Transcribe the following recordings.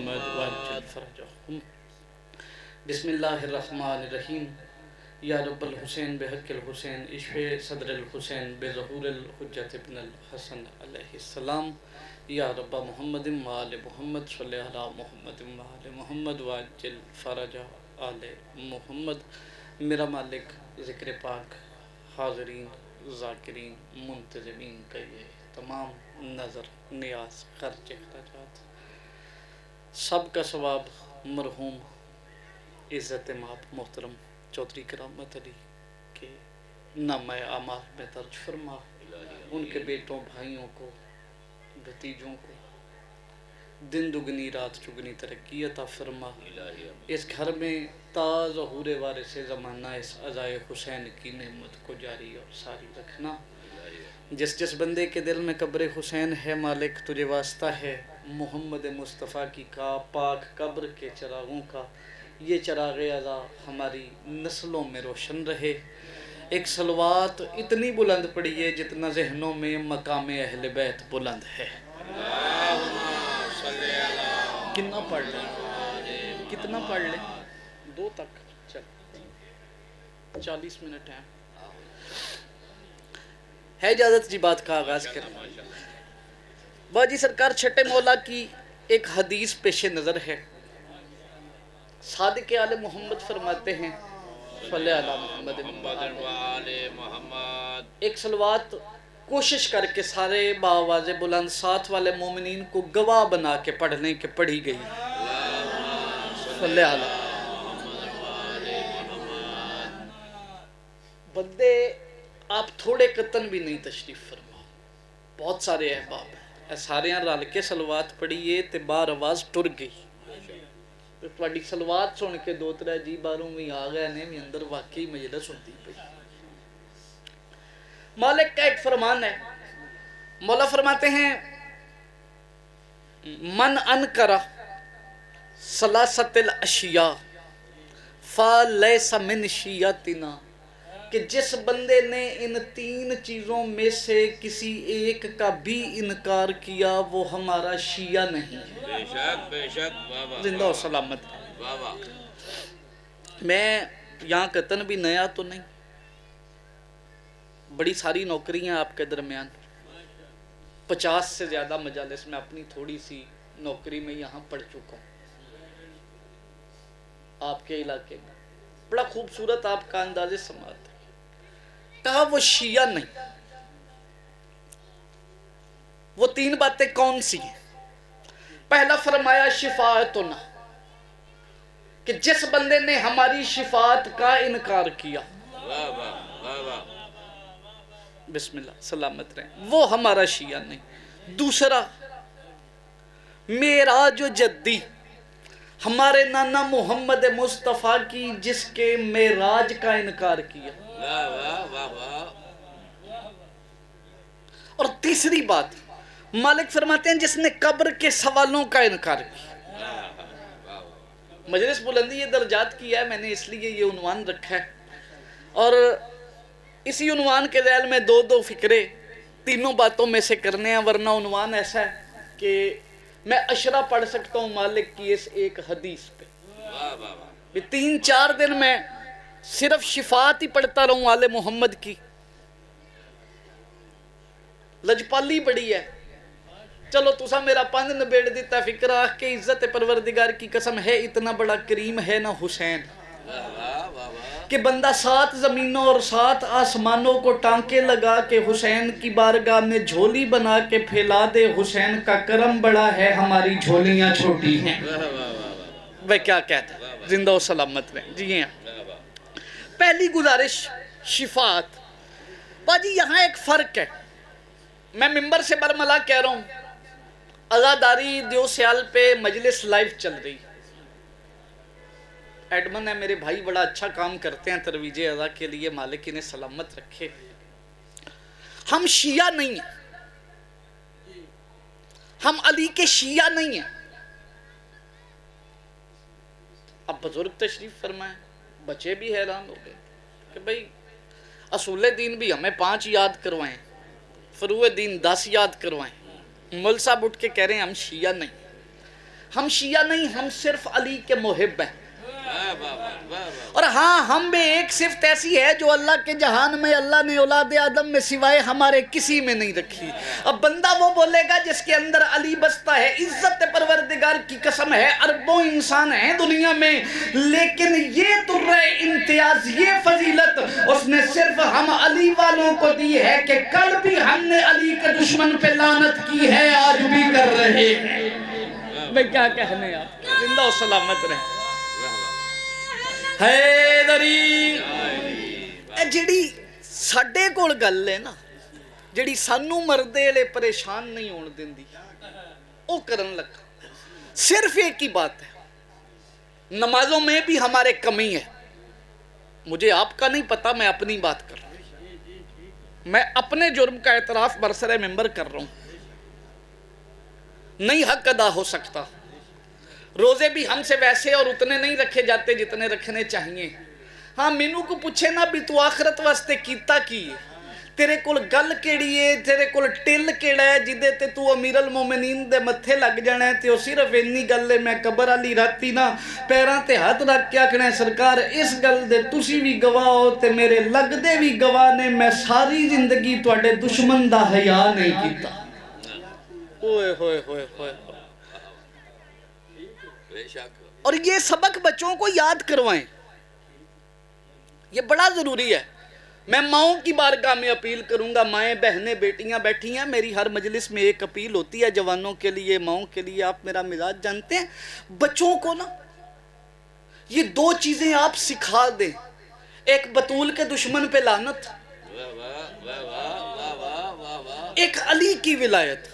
محمد وعجل فرجهم بسم اللہ الرحمن الرحیم یا رب الحسین بحق الحسین اشف صدر الحسین بظہور الحجت ابن الحسن علیہ السلام یا رب محمد وآل محمد صلی علی محمد وآل محمد وعجل فرج آل محمد۔ میرا مالک ذکر پاک حاضرین ذاکرین منتظمین کا یہ تمام نظر نیاز خرچ اخراجات سب کا ثواب مرحوم عزت مآب محترم چودھری کرامت علی کے نامہ اعمال میں درج فرما، ان کے بیٹوں بھائیوں کو بھتیجوں کو دن دگنی رات چگنی ترقی عطا فرما، اس گھر میں تا ظہور وارث زمانہ اس عزائے حسین کی نعمت کو جاری اور ساری رکھنا۔ جس بندے کے دل میں قبر حسین ہے مالک تجھے واسطہ ہے محمد مصطفیٰ کی کا پاک قبر کے چراغوں کا، یہ چراغ عزا ہماری نسلوں میں روشن رہے۔ ایک صلوات اتنی بلند پڑھیے جتنا ذہنوں میں مقام اہل بیت بلند ہے۔ کتنا پڑھ لیں 2 تک چل 40 منٹ ہیں، ہے اجازت جی بات کا آغاز کریں۔ باجی سرکار چھٹے مولا کی ایک حدیث پیش نظر ہے۔ صادق آل محمد فرماتے ہیں صلی اللہ محمد، ایک صلوات کوشش کر کے سارے باواز بلند ساتھ والے مومنین کو گواہ بنا کے پڑھنے کے پڑھی گئی صلی اللہ۔ بندے آپ تھوڑے قطن بھی نہیں تشریف فرما، بہت سارے احباب ہیں، سارے رل کے صلوات پڑھیے تے بار آواز ٹر گئی۔ تھوڑی صلوات سن کے 2-3 جی باروں میں آ گئے نے بھی اندر واقعی مجلس ہوتی پئی۔ مالک کا ایک فرمان ہے، مولا فرماتے ہیں من انکر ثلاثت الاشیاء فلیس من شیعتنا، کہ جس بندے نے ان 3 چیزوں میں سے کسی ایک کا بھی انکار کیا وہ ہمارا شیعہ نہیں ہے۔ بے شک بابا، زندہ و سلامت بابا۔ میں یہاں قطن بھی نیا تو نہیں، بڑی ساری نوکریاں آپ کے درمیان، 50 سے زیادہ مجالس میں اپنی تھوڑی سی نوکری میں یہاں پڑھ چکا ہوں آپ کے علاقے میں۔ بڑا خوبصورت آپ کا انداز سماعت ہے۔ کہا وہ شیعہ نہیں۔ وہ 3 باتیں کون سی ہیں؟ پہلا فرمایا شفاعتنا، کہ جس بندے نے ہماری شفاعت کا انکار کیا، بسم اللہ سلامت رہیں، وہ ہمارا شیعہ نہیں۔ دوسرا معراج و جدی، ہمارے نانا محمد مصطفیٰ کی جس کے معراج کا انکار کیا۔ اور تیسری بات مالک فرماتے ہیں جس نے قبر کے سوالوں کا انکار کیا۔ مجلس بلندی یہ درجات کی ہے، میں نے اس لیے یہ عنوان رکھا ہے، اور اسی عنوان کے ذیل میں 2 فکرے 3 باتوں میں سے کرنے ہیں، ورنہ عنوان ایسا ہے کہ میں اشرا پڑھ سکتا ہوں مالک کی اس ایک حدیث پہ 3-4 دن میں صرف شفاعت ہی پڑھتا رہوں آل محمد کی۔ لجپالی بڑی ہے، چلو تسا میرا 5 نبیڑ دیتا فکر آخ کے عزت پروردگار کی قسم ہے اتنا بڑا کریم ہے نا حسین، کہ بندہ 7 زمینوں اور 7 آسمانوں کو ٹانکے لگا کے حسین کی بارگاہ میں جھولی بنا کے پھیلا دے۔ حسین کا کرم بڑا ہے، ہماری جھولیاں چھوٹی ہیں۔ وہ کیا کہتا ہے، زندہ و سلامت رہیں۔ جی ہاں، پہلی گزارش شفاعت۔ باجی یہاں ایک فرق ہے، میں ممبر سے برملا کہہ رہا ہوں، عزاداری دیو سیال پہ مجلس لائیو چل رہی، ایڈمن ہے میرے بھائی، بڑا اچھا کام کرتے ہیں ترویج عزا کے لیے، مالک انہیں سلامت رکھے۔ ہم شیعہ نہیں ہیں، ہم علی کے شیعہ نہیں ہیں۔ اب بزرگ تشریف فرمائیں، بچے بھی حیران ہو گئے کہ بھئی اصول دین بھی ہمیں 5 یاد کروائیں، فروع دین 10 یاد کروائیں، مول صاحب اٹھ کے کہہ رہے ہیں ہم شیعہ نہیں، ہم شیعہ نہیں، ہم صرف علی کے محب ہیں. اور ہاں ہم میں ایک صفت ایسی ہے جو اللہ کے جہان میں اللہ نے اولاد آدم میں سوائے ہمارے کسی میں نہیں رکھی. اب بندہ وہ بولے گا جس کے اندر علی بستا ہے. عزت پروردگار کی قسم ہے اربوں انسان ہیں دنیا میں، لیکن یہ ترہ امتیاز، یہ فضیلت اس نے صرف ہم علی والوں کو دی ہے کہ کل بھی ہم نے علی کے دشمن پہ لعنت کی ہے، آج بھی کر رہے ہیں. میں کیا کہنے آپ کو، زندہ و سلامت رہے. حیدری جیڑی ساڈے کول گل ہے نا، جیڑی سانو مردے لے پریشان نہیں ہون دیندی، او کرن لگا. صرف ایک ہی بات ہے، نمازوں میں بھی ہمارے کمی ہے. مجھے آپ کا نہیں پتا، میں اپنی بات کر رہا ہوں. میں اپنے جرم کا اعتراف برسر ممبر کر رہا ہوں. نہیں حق ادا ہو سکتا. روزے بھی ہم سے ویسے اور اتنے نہیں رکھے جاتے جتنے رکھنے چاہیے. ہاں مینوں کو پوچھے نا بھی تو آخرت واسطے کیتا کی ہے، تیرے کول گل کیڑی ہے، تیرے کول ٹل کیڑا ہے جدے تے تو امیر المومنین دے متھے لگ جانا ہے. تے او صرف انی گل ہے، میں قبر والی راتی نا پیراں تے ہاتھ رکھ کے آکھنا ہے سرکار اس گل دے تسی بھی گواہ ہو تے میرے لگدے بھی گواہ نے، میں ساری زندگی تواڈے دشمن دا حیا نہیں کیتا. اوئے ہوئے ہوئے ہوئے. اور یہ سبق بچوں کو یاد کروائیں، یہ بڑا ضروری ہے. میں ماؤں کی بارگاہ میں اپیل کروں گا. مائیں بہنیں بیٹیاں بیٹھی ہیں، میری ہر مجلس میں ایک اپیل ہوتی ہے جوانوں کے لیے، ماؤں کے لیے. آپ میرا مزاج جانتے ہیں، بچوں کو نا یہ دو چیزیں آپ سکھا دیں. ایک بطول کے دشمن پہ لعنت، ایک علی کی ولایت.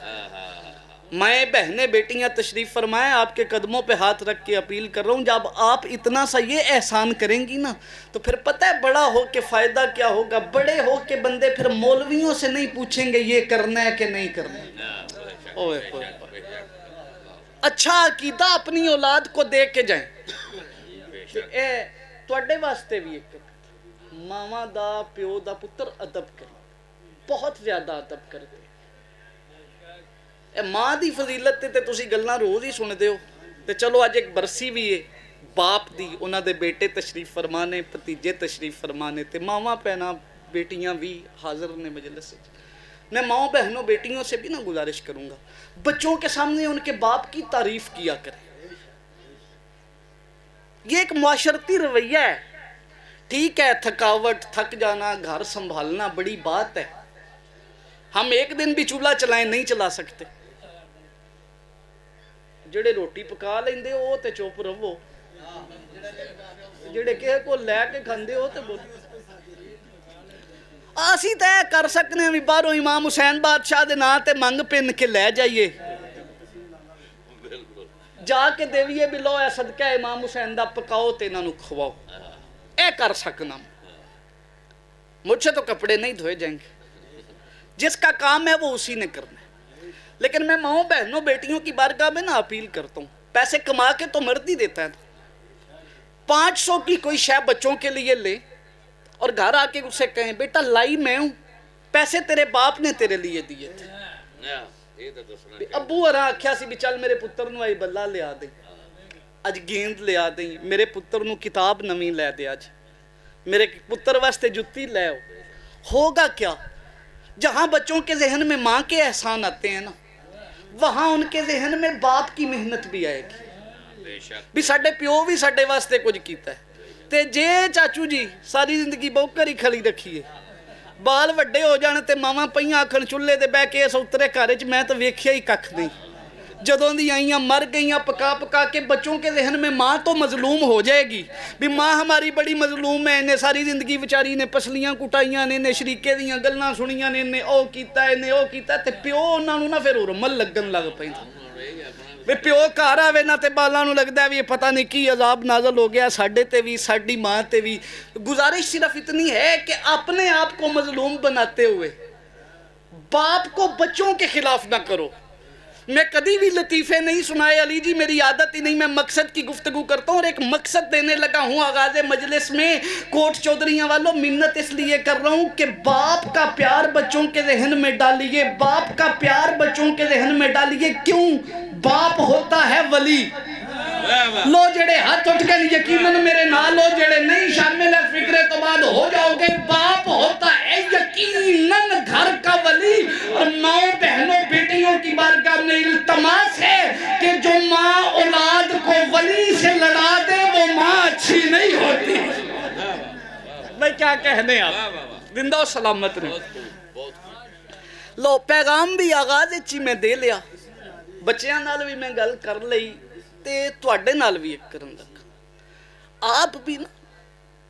مائیں بہنیں بیٹیاں تشریف فرمائیں. آپ کے قدموں پہ ہاتھ رکھ کے اپیل کر رہا ہوں، جب آپ اتنا سا یہ احسان کریں گی نا تو پھر پتہ ہے بڑا ہو کے فائدہ کیا ہوگا. بڑے ہو کے بندے پھر مولویوں سے نہیں پوچھیں گے یہ کرنا ہے کہ نہیں کرنا. اچھا عقیدہ اپنی اولاد کو دے کے جائیں. اے تواڈے واسطے بھی ایک ماواں دا پیو دا پتر ادب کرے، بہت زیادہ ادب کرتے. ماں دی فضیلت تے تسی گلاں روز ہی سندے ہو. تے چلو اج ایک برسی بھی ہے باپ دی، انہاں دے بیٹے تشریف فرمانے، بھتیجے تشریف فرمانے، تے ماواں پہنا بیٹیاں بھی حاضر نے مجلس. میں ماؤں بہنوں بیٹیوں سے بھی نہ گزارش کروں گا بچوں کے سامنے ان کے باپ کی تعریف کیا کریں. یہ ایک معاشرتی رویہ ہے. ٹھیک ہے تھکاوٹ، تھک جانا، گھر سنبھالنا بڑی بات ہے. ہم ایک دن بھی چولہا چلائیں نہیں چلا سکتے. جڑے روٹی پکا لیندے ہو تے چپ رہو، جڑے کہے کو لے کے کھاندے ہو تے بولو. اسی تے کر سکنے بھی باہروں امام حسین بادشاہ دے نام تے منگ پن کے لے جائیے، جا کے دیویے بھی لو اے صدقہ امام حسین دا پکاؤ تے انہاں نو کھواؤ. اے کر سکنا. مجھ سے تو کپڑے نہیں دھوئے جائیں گے، جس کا کام ہے وہ اسی نے کرنا ہے. لیکن میں ماؤں بہنوں بیٹیوں کی بارگاہ میں نا اپیل کرتا ہوں، پیسے کما کے تو مرد ہی دیتا ہے. 500 کی کوئی شے بچوں کے لیے لے اور گھر آ کے اس سے کہیں بیٹا لائی میں ہوں، پیسے تیرے باپ نے تیرے لیے دیے تھے. ابو ارا آکھیا سی بھی چل میرے پتر نو آئی بلہ لے آ دیں، اج گیند لے آ دیں، میرے پتر نو کتاب نویں لے دے، اج میرے پتر واسطے جتی لے ہوگا کیا. جہاں بچوں کے ذہن میں ماں کے احسان آتے ہیں نا، وہاں ان کے ذہن میں باپ کی محنت بھی آئے گی. بھی ساڈے پیو بھی ساڈے واسطے کچھ کیتا ہے. تے جے چاچو جی ساری زندگی بوکر ہی کھلی رکھیے، بال وڈے ہو جانے تے ماواں پئیاں آکھن چولہے دے بہ کے اس اترے گھر وچ میں تو ویکھیا ہی ککھ نہیں. جدوں دی آئیاں مر گئیاں پکا پکا کے. بچوں کے ذہن میں ماں تو مظلوم ہو جائے گی بھی ماں ہماری بڑی مظلوم ہے، انہیں ساری زندگی بیچاری نے پسلیاں کٹائیاں نے، انہیں شریکے دیاں گلاں سنیاں نے، انہیں او کیتا ہے، انہیں او کیتا ہے. تے پیو انہاں نوں نہ پھر ارمل لگن لگ پیندا بھی پیو گھر آوے نہ تے بالاں نوں لگدا ہے بھی پتہ نہیں کی عذاب نازل ہو گیا ساڈے تے بھی ساڈی ماں تے بھی. گزارش صرف اتنی ہے کہ اپنے آپ کو مظلوم بناتے ہوئے باپ کو بچوں کے خلاف نہ کرو. میں کبھی بھی لطیفے نہیں سنائے علی جی، میری عادت ہی نہیں، میں مقصد کی گفتگو کرتا ہوں اور ایک مقصد دینے لگا ہوں آغاز مجلس میں۔ کوٹ چودھریاں والوں منت اس لیے کر رہا ہوں کہ باپ کا پیار بچوں کے ذہن میں ڈالیے، باپ کا پیار بچوں کے ذہن میں ڈالیے۔ کیوں؟ باپ ہوتا ہے ولی۔ لو جڑے ہاتھ اٹھ گئے یقیناً میرے نال ہو، جڑے نہیں شامل ہے فکرے تو بعد ہو جاؤ گے۔ باپ ہوتا ہے یقیناً گھر کا ولی، اور ماں بہنوں بیٹیوں کی بارگاہ میں التماس ہے کہ جو ماں اولاد کو ولی سے لڑا دے وہ ماں اچھی نہیں ہوتی۔ میں کیا کہنے آپ زندہ و سلامت نہیں۔ لو پیغام بھی آغاز اچھی میں دے لیا، بچیاں نال بھی میں گل کر لئی تے تواڈے نال بھی ایک کرن لگا۔ آپ بھی نا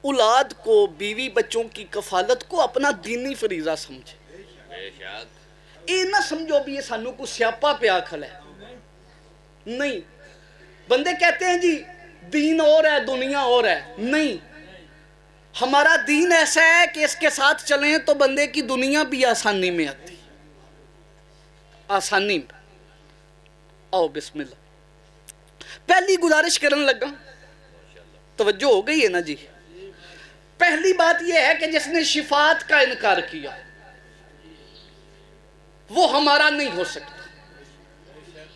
اولاد کو، بیوی بچوں کی کفالت کو اپنا دینی فریضہ سمجھے۔ یہ نہ سمجھو بھی یہ سانوں کو سیاپا پیا کھلا ہے، نہیں۔ بندے کہتے ہیں جی دین اور ہے دنیا اور ہے، نہیں۔ ہمارا دین ایسا ہے کہ اس کے ساتھ چلیں تو بندے کی دنیا بھی آسانی میں آتی، آسانی میں۔ آؤ بسم اللہ۔ پہلی گزارش کرن لگا، توجہ ہو گئی ہے نا جی؟ پہلی بات یہ ہے کہ جس نے شفاعت کا انکار کیا وہ ہمارا نہیں ہو سکتا۔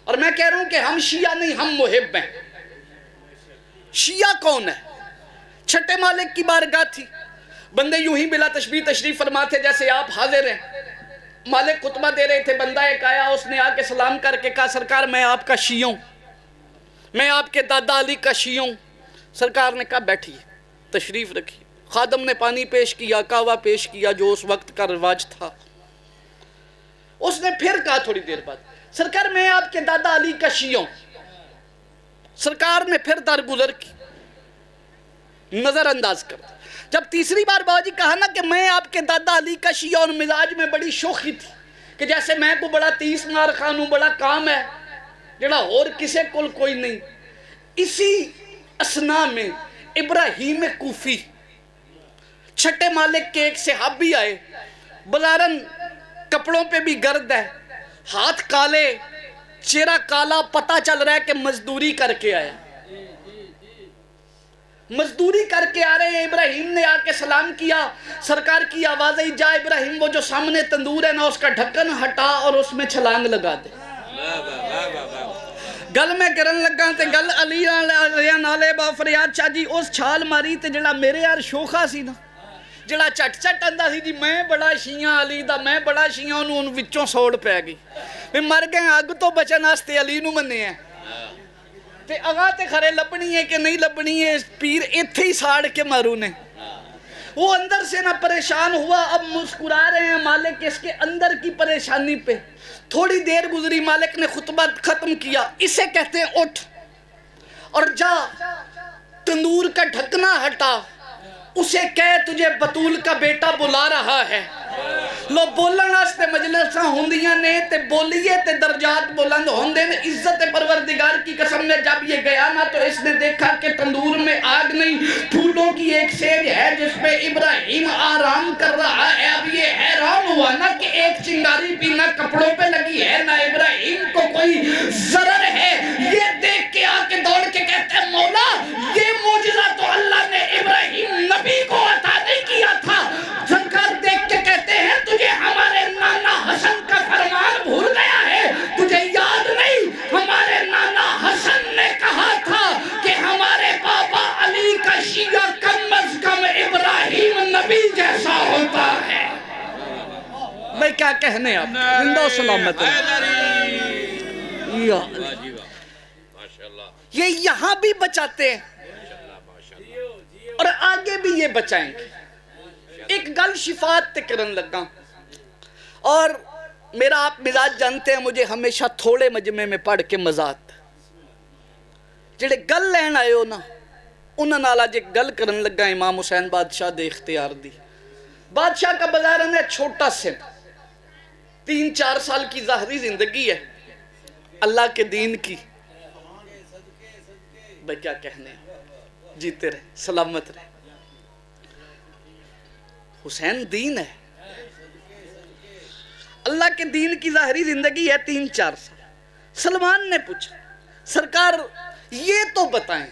اور میں کہہ رہا ہوں کہ ہم شیعہ نہیں، ہم محب ہیں۔ شیعہ کون ہے؟ چھٹے مالک کی بارگاہ تھی، بندے یوں ہی بلا تشبیہ تشریف فرما تھے جیسے آپ حاضر ہیں۔ مالک خطبہ دے رہے تھے، بندہ ایک آیا، اس نے آ کے سلام کر کے کہا سرکار میں آپ کا شیعہ ہوں، میں آپ کے دادا علی کا شیعہ ہوں۔ سرکار نے کہا بیٹھیے، تشریف رکھیے۔ خادم نے پانی پیش کیا، قہوہ پیش کیا جو اس وقت کا رواج تھا۔ اس نے پھر کہا تھوڑی دیر بعد سرکار میں آپ کے دادا علی کا شیعہ ہوں۔ سرکار نے پھر درگزر کی، نظر انداز کر دیا۔ جب تیسری بار بابا جی کہا نا کہ میں آپ کے دادا علی کا شیعہ، اور مزاج میں بڑی شوخی تھی کہ جیسے میں کو بڑا 30 مار خان ہوں، بڑا کام ہے جڑا اور کسے کل کوئی نہیں۔ اسی اسنا میں ابراہیم کوفی چھٹے مالک کے ایک صحابی آئے، بظاہراً کپڑوں پہ بھی گرد ہے، ہاتھ کالے، چہرہ کالا، پتہ چل رہا ہے کہ مزدوری کر کے آیا۔ مزدوری کر کے آ رہے ہیں۔ ابراہیم نے آ کے سلام کیا، سرکار کی آواز آئی جا ابراہیم وہ جو سامنے تندور ہے نا اس کا ڈھکن ہٹا اور اس میں چھلانگ لگا دے۔ گل میں کرن لگا تے گل علی نالے با فریاد شاہ جی اس چھال ماری تے جڑا میرے یار شوخا سی نا، جڑا چٹ چٹ آندا سی جی میں بڑا شیعہ علی دا، میں بڑا شیعہ، انہوں وچوں سوڑ پہ گئی بھی مر گئے اگ تو بچن واسطے علی نو منے ہیں تے اگاں تے کھرے لبنی ہے کہ نہیں لبنی ہے، پیر ایتھے ہی ساڑ کے مارو نے۔ وہ اندر سے نہ پریشان ہوا، اب مسکرا رہے ہیں مالک اس کے اندر کی پریشانی پہ۔ تھوڑی دیر گزری، مالک نے خطبہ ختم کیا، اسے کہتے ہیں اٹھ اور جا تندور کا ڈھکنا ہٹا، اسے کہے تجھے بطول کا بیٹا بلا رہا ہے۔ لو بولن واسطے مجلساں ہوندیاں نے تے بولیے تے درجات بلند ہوندے نے۔ عزت پروردگار کی قسم میں جب یہ گیا نا تو اس نے دیکھا کہ تندور میں آگ نہیں، پھولوں کی ایک سیج ہے جس پہ ابراہیم آرام کر رہا ہے۔ اب یہ حیران ہوا نا کہ ایک چنگاری بھی نہ کپڑوں پہ لگی ہے نہ ابراہیم کو کوئی ضرر ہے۔ یہ دیکھ کے آ کے دوڑ کے کہتے ہیں مولا یہ معجزہ تو اللہ نے ابراہیم نبی کو عطا نہیں کیا تھا۔ سرکار دیکھ کے کہتے ہیں تجھے ہمارے نانا حسن کا فرمان بھول گیا ہے، تجھے یاد نہیں ہمارے نانا حسن نے کہا تھا کہ ہمارے بابا علی کا شیعہ کم از کم ابراہیم نبی جیسا ہوتا ہے۔ میں کیا کہنے آپ زندہ و سلامت یہ یہاں بھی بچاتے ہیں اور آگے بھی یہ بچائیں گے۔ ایک گل شفاعت تے کرن لگا، اور میرا آپ مزاج جانتے ہیں مجھے ہمیشہ تھوڑے مجمع میں پڑھ کے مزہ آتا ہے۔ جڑے گل لین آئے ہو نا انہاں نال اج ایک گل کرن لگا امام حسین بادشاہ دے اختیار دی۔ بادشاہ کا بظاہراً ہے چھوٹا سے 3-4 سال کی ظاہری زندگی ہے اللہ کے دین کی۔ بھائی کیا کہنے ہیں، جیتے رہے سلامت رہے۔ حسین دین ہے، اللہ کے دین کی ظاہری زندگی ہے 3-4 سال۔ سلمان نے پوچھا سرکار یہ تو بتائیں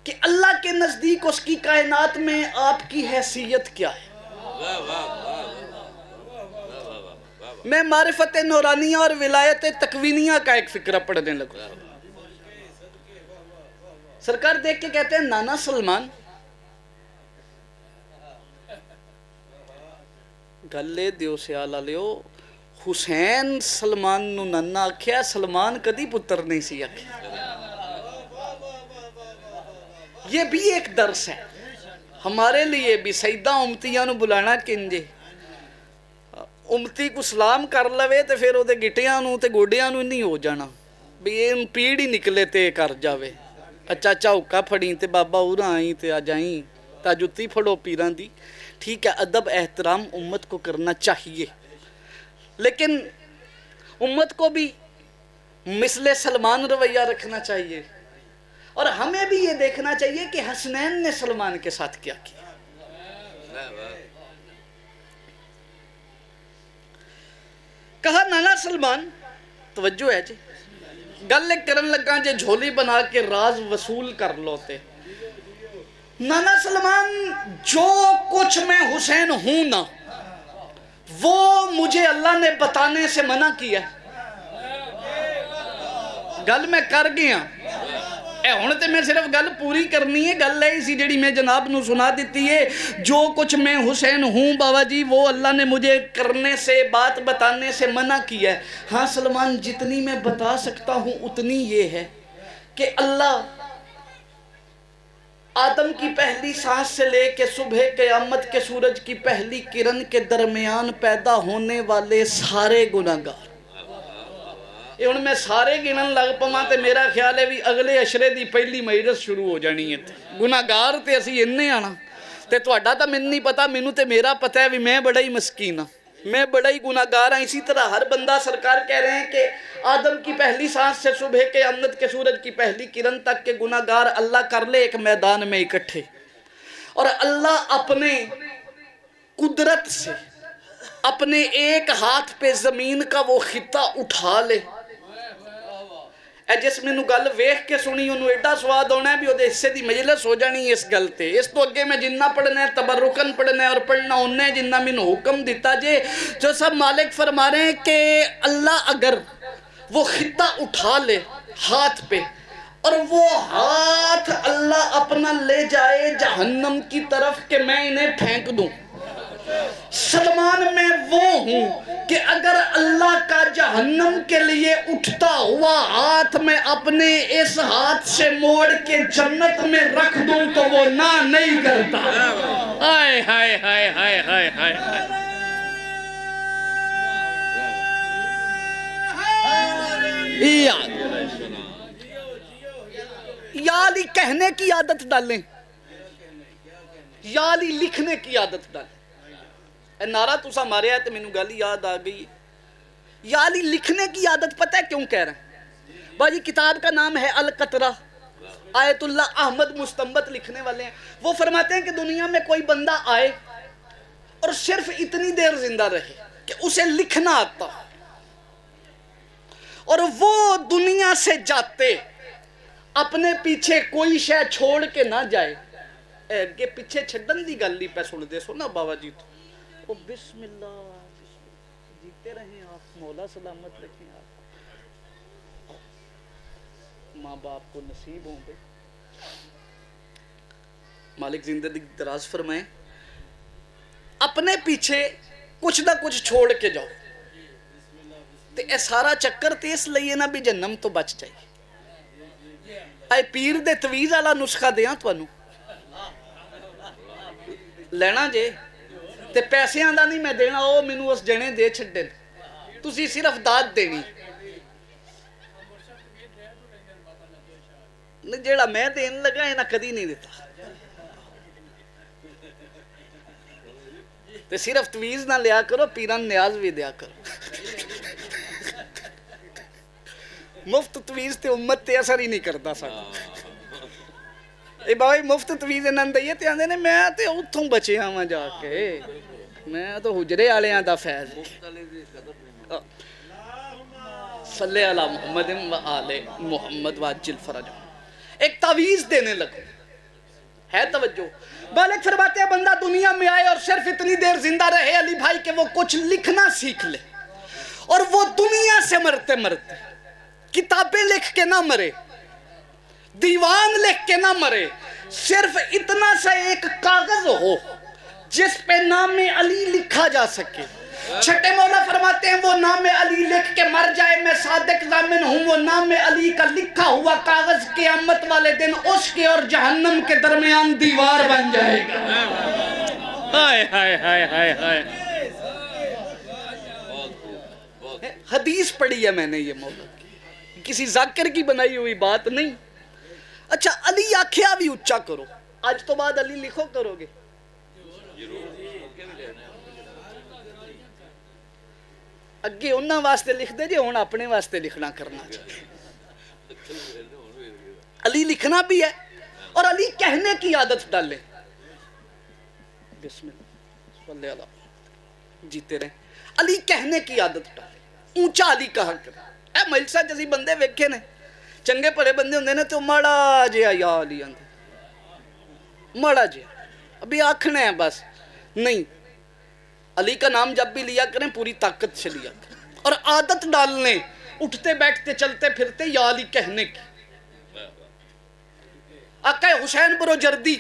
کہ اللہ کے نزدیک اس کی کائنات میں آپ کی حیثیت کیا ہے؟ میں معرفت نورانیہ اور ولایت تکوینیہ کا ایک فقرہ پڑھنے لگا. سرکار دیکھ کے کہتے ہیں نانا سلمان گلے دیو سیالہ لیو حسین سلمان نو نانا آکھیا سلمان کدی پتر نہیں سی آکھیا. یہ بھی ایک درس ہے ہمارے لیے بھی. سیدہ امتیاں نو بلانا کنجے امتی کو سلام کر لوے تے پھر او دے گٹیاں نو تے گوڈیاں نو نہیں ہو جانا بھی یہ پیڑ ہی نکلے تے کر جاوے. اچھا چاؤکا پھڑیں تے بابا اورا آئیں تے آ جائیں تا جتی پھڑو پیران دی. ٹھیک ہے ادب احترام امت کو کرنا چاہیے لیکن امت کو بھی مثل سلمان رویہ رکھنا چاہیے اور ہمیں بھی یہ دیکھنا چاہیے کہ حسنین نے سلمان کے ساتھ کیا کیا. کہا نانا سلمان توجہ ہے جی گل کرن لگا جے جھولی بنا کے راز وصول کر لوتے. نانا سلمان جو کچھ میں حسین ہوں نا وہ مجھے اللہ نے بتانے سے منع کیا. گل میں کر گیا اے ہن تے میں صرف گل پوری کرنی ہے. گل ہے اسی جڑی میں جناب نو سنا دیتی ہے جو کچھ میں حسین ہوں بابا جی وہ اللہ نے مجھے کرنے سے بات بتانے سے منع کیا ہے. ہاں سلمان جتنی میں بتا سکتا ہوں اتنی یہ ہے کہ اللہ آدم کی پہلی سانس سے لے کے صبح قیامت کے سورج کی پہلی کرن کے درمیان پیدا ہونے والے سارے گناہگار. یہ ہن میں سارے گنن لگ پواں تے میرا خیال ہے بھی اگلے عشرے دی پہلی مجلس شروع ہو جانی ہے. گناہگار تے اسی اننے آنا تے تہاڈا تا مینوں نہیں پتا مینوں تے میرا پتہ ہے بھی میں بڑا ہی مسکین ہاں میں بڑا ہی گناہگار ہاں. اسی طرح ہر بندہ سرکار کہہ رہے ہیں کہ آدم کی پہلی سانس سے صبح قیامت کے سورج کی پہلی کرن تک کے گناہگار اللہ کر لے ایک میدان میں اکٹھے اور اللہ اپنے قدرت سے اپنے ایک ہاتھ پہ زمین کا وہ خطہ اٹھا لے. اے جس میں نو گل ویکھ کے سنی انہوں ایڈا سواد ہونا ہے بھی وہ دے حصے دی مجلس ہو جانی ہے اس گلتے. اس تو اگے میں جنہ پڑھنا ہے تبرکن پڑھنا ہے اور پڑھنا ہونا ہے جنہ میں نو حکم دیتا جے. جو سب مالک فرما رہے ہیں کہ اللہ اگر وہ خطہ اٹھا لے ہاتھ پہ اور وہ ہاتھ اللہ اپنا لے جائے جہنم کی طرف کہ میں انہیں پھینک دوں. سلمان میں وہ ہوں کہ اگر اللہ کا جہنم کے لیے اٹھتا ہوا ہاتھ میں اپنے اس ہاتھ سے موڑ کے جنت میں رکھ دوں تو وہ نہ نہیں کرتا. ہائے ہائے ہائے ہائے ہائے ہائے یا علی کہنے کی عادت ڈالیں یا علی لکھنے کی عادت ڈالیں. اے نعرہ تسا مارے ہے تو میں نو گل یاد آ گئی. یا علی لکھنے کی عادت پتہ ہے کیوں کہہ رہے ہیں باجی کتاب کا نام ہے القطرہ. آیت اللہ احمد مستنبت لکھنے والے ہیں. وہ فرماتے ہیں کہ دنیا میں کوئی بندہ آئے اور صرف اتنی دیر زندہ رہے کہ اسے لکھنا آتا اور وہ دنیا سے جاتے اپنے پیچھے کوئی شے چھوڑ کے نہ جائے. اگے پیچھے چھڈن دی گل نہیں پہ سن دے سو نا بابا جی تو بسم اللہ جیتے رہیں آپ مولا سلامت رکھیں آپ ماں باپ کو نصیب ہوں گے مالک زندگی دراز فرمائیں. اپنے پیچھے کچھ نہ کچھ چھوڑ کے جاؤ تے اے سارا چکر تے اس لئے نہ بھی جنم تو بچ جائے. اے پیر دے تویز والا نسخہ دیاں توانوں لینا جے تے پیسے آندا نہیں میں دینا او مینوں اس جنے دے چھڈن تسی صرف داد دینی جیڑا میں دین لگا ہے نہ کدی نہیں دیتا تے صرف تویز نہ لیا کرو پیران نیاز بھی دیا کرو. مفت تویز تے امت تے اثر ہی نہیں کرتا ساڈا. اے بھائی مفت تویز انہاں دئیے تے آندے نے میں تے اوتھوں بچے ہاں جا کے میں تو حجرے والیاں دا فیض. صلی علی محمد و آل محمد واجل فرج. ایک تعویذ دینے لگا. ہے توجہ. بالک فرماتے ہیں بندہ دنیا میں آئے اور صرف اتنی دیر زندہ رہے علی بھائی کہ وہ کچھ لکھنا سیکھ لے, اور وہ دنیا سے مرتے مرتے کتابیں لکھ کے نہ مرے, دیوان لکھ کے نہ مرے, صرف اتنا سا ایک کاغذ ہو جس پہ نام علی لکھا جا سکے. چھٹے مولا فرماتے ہیں وہ نام علی لکھ کے مر جائے, میں صادق ضامن ہوں وہ نام علی کا لکھا ہوا کاغذ قیامت والے دن اس کے اور جہنم کے درمیان دیوار بن جائے گا. ہائے ہائے ہائے ہائے ہائے. حدیث پڑھی ہے میں نے یہ مولا کی, کسی ذاکر کی بنائی ہوئی بات نہیں. اچھا علی آکھیا بھی اچھا کرو, آج تو بعد علی لکھو کرو گے. اگے انہاں واسطے لکھ دے جے, ہون اپنے واسطے لکھنا کرنا چاہیے. علی لکھنا بھی ہے اور علی کہنے کی عادت ڈالیں. بسم اللہ صلی اللہ جیتے رہیں. علی کہنے کی عادت ڈالیں, اونچا علی کہا کریں. اے مجلسہ جیسی بندے ویکھے نے, چنگے پڑے بندے ہوندے نے تو ماڑا جیا یا علی آندے, ماڑا جیا ابھی آکھنا ہے بس نہیں. علی کا نام جب بھی لیا کریں پوری طاقت سے لیا کریں, اور عادت ڈال لیں اٹھتے بیٹھتے چلتے پھرتے یا علی کہنے کی. آقا حسین بروجردی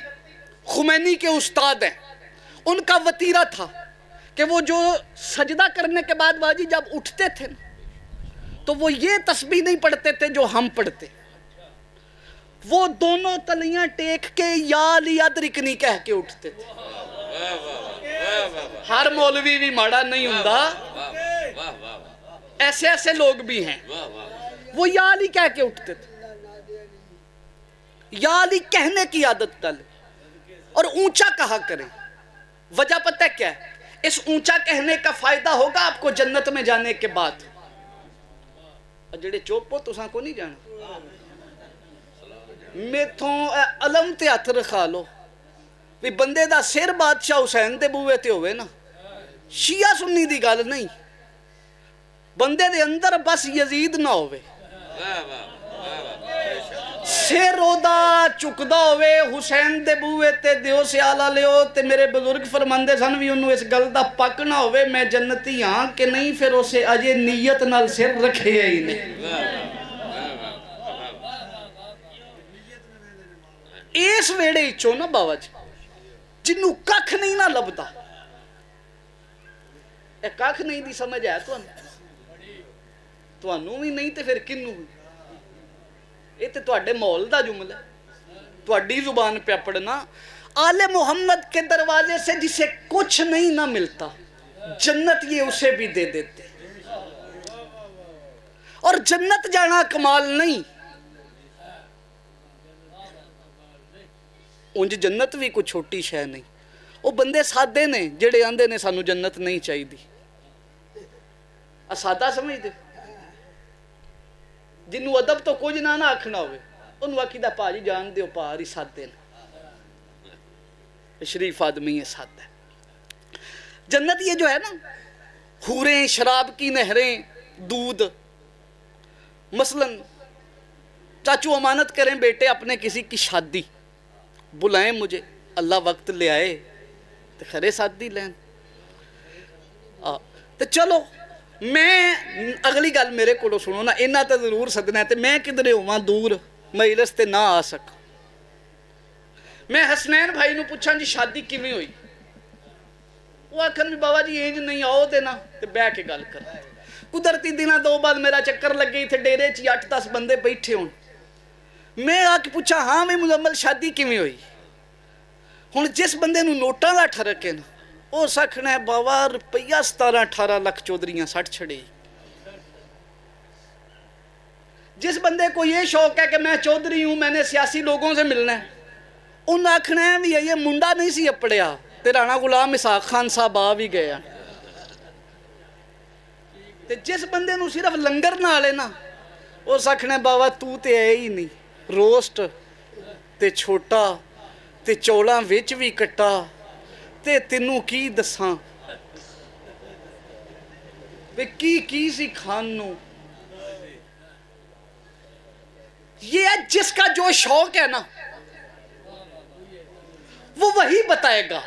خمینی کے استاد ہیں, ان کا وطیرہ تھا کہ وہ جو سجدہ کرنے کے بعد واجی جب اٹھتے تھے تو وہ یہ تسبیح نہیں پڑھتے تھے جو ہم پڑھتے, وہ دونوں تلیاں ٹیک کے یا علی ادرکنی کہہ کے اٹھتے تھے. ہر مولوی بھی ماڑا نہیں ہوندا, ایسے ایسے لوگ بھی ہیں, وہ یا علی کہہ کے اٹھتے تھے. یا علی کہنے کی عادت ڈالیں اور اونچا کہا کریں. وجہ پتہ کیا ہے؟ اس اونچا کہنے کا فائدہ ہوگا آپ کو جنت میں جانے کے بعد. جڑے چوپو تساں کو نہیں جانا, میتھوں علم تے ہاتھ رکھا لو بھی بندے دا سر بادشاہ حسین دے بوئے تے ہوئے نا, شیعہ سنی دی گل نہیں, بندے دے اندر بس یزید نہ ہوئے, سر اودا چکدا ہوئے حسین دے بوئے تے دیو سیالہ لیو. تے میرے بزرگ فرماندے سن بھی انہوں اس گل دا پک نہ ہوئے میں جنتی ہاں کہ نہیں, پھر اسے اجے نیت نال سر رکھے ہی نہیں. اس ویڑے چو نا باوا جی جنہوں ککھ نہیں نہ لبدا, اے ککھ نہیں دی سمجھ ہے تو انہوں بھی نہیں تے پھر کنوں بھی. یہ تے تواڈے مول دا جملہ ہے, تواڈی زبان پہ پڑھنا. آل محمد کے دروازے سے جسے کچھ نہیں نہ ملتا جنت یہ اسے بھی دے دیتے, اور جنت جانا کمال نہیں, انج جنت بھی کوئی چھوٹی شے نہیں. وہ بندے سادے نے جڑے آندے نے سانو جنت نہیں چاہی دی, سادہ سمجھ دے. جنہوں ادب تو کچھ نہ آکھنا ہوئے انہوں آکھی دا پاجی جان دیو پاری سادے نے, شریف آدمی ہے سادہ. جنت یہ جو ہے نا, حوریں, شراب کی نہریں, دودھ. مثلاً چاچو امانت کریں بیٹے اپنے کسی کی شادی, بلائیں مجھے, اللہ وقت لے آئے تو خرے شادی لین تو چلو میں اگلی گل میرے کو سنو نا, انہاں تے ضرور سدنا ہے تے میں کدھرے ہواں دور مجلس تے نہ آ سکا. میں حسنین بھائی نو پوچھاں جی شادی کیویں ہوئی, وہ آکھن بھی بابا جی انج نہیں آؤ تے نا تے بیٹھ کے گل کر. قدرتی دنوں دو بعد میرا چکر لگے تھے ڈیرے چ 8-10 بندے بیٹھے ہون, میں آ کے پوچھا ہاں میں مزمل شادی کیویں ہوئی. ہن جس بندے نو نوٹاں دا ٹھرکے نا وہ سکھنا ہے بابا روپیہ 17-18 لاکھ چودھریاں سٹ چھڑے. جس بندے کو یہ شوق ہے کہ میں چودھری ہوں میں نے سیاسی لوگوں سے ملنا ہے, انہوں آکھنا ہے بھی یہ منڈا نہیں سی اپڑیا تے رانا غلام اسحاق خان صاحب آ بھی گیا. تے جس بندے نو صرف لنگر نہ آلے نا وہ سکھنا ہے بابا تو تے ہے ہی نہیں, روسٹ تے چھوٹا تے چولاں وچ بھی کٹا تے تینوں کی دساں وے کی سی کھان نو. یہ ہے جس کا جو شوق ہے نا وہ وہی بتائے گا.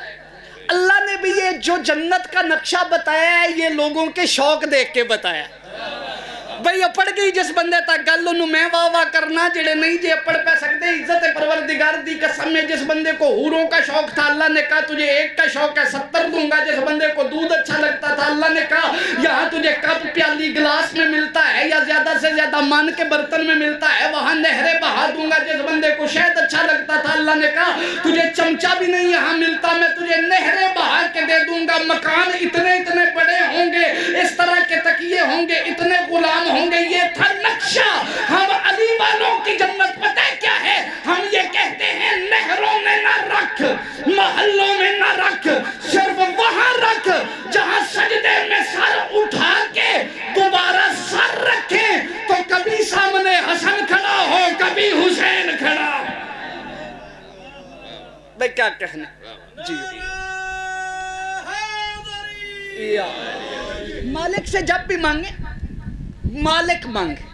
اللہ نے بھی یہ جو جنت کا نقشہ بتایا ہے یہ لوگوں کے شوق دیکھ کے بتایا. بھئی اپڑ گئی جس بندے تک گل انہوں میں واہ واہ کرنا جڑے نہیں جے اپڑ پہ سکتے. عزت پروردگار دی قسم میں جس بندے کو حوروں کا شوق تھا اللہ نے کہا تجھے ایک کا شوق ہے 70 دوں گا. جس بندے کو دودھ اچھا لگتا تھا اللہ نے کہا یہاں تجھے کپ پیالی گلاس میں ملتا ہے یا زیادہ سے زیادہ مان کے برتن میں ملتا ہے وہاں نہریں بہا دوں گا. جس بندے کو شہد اچھا لگتا تھا اللہ نے کہا تجھے چمچہ بھی نہیں یہاں ملتا میں تجھے نہریں بہا کے دے دوں گا. مکان اتنے اتنے بڑے ہوں گے اس طرح کے تکیے ہوں گے اتنے غلام ہوں گے. یہ تھا نقشہ. ہم علی والوں کی جنت پتہ کیا ہے؟ ہم یہ کہتے ہیں نہروں میں نہ رکھ محلوں میں نہ رکھ صرف وہاں رکھ جہاں سجدے میں سر اٹھا کے دوبارہ سر رکھیں تو کبھی سامنے حسن کھڑا ہو کبھی حسین کھڑا ہو. میں کیا کہنے جی مالک سے جب بھی مانگے مالک مانگے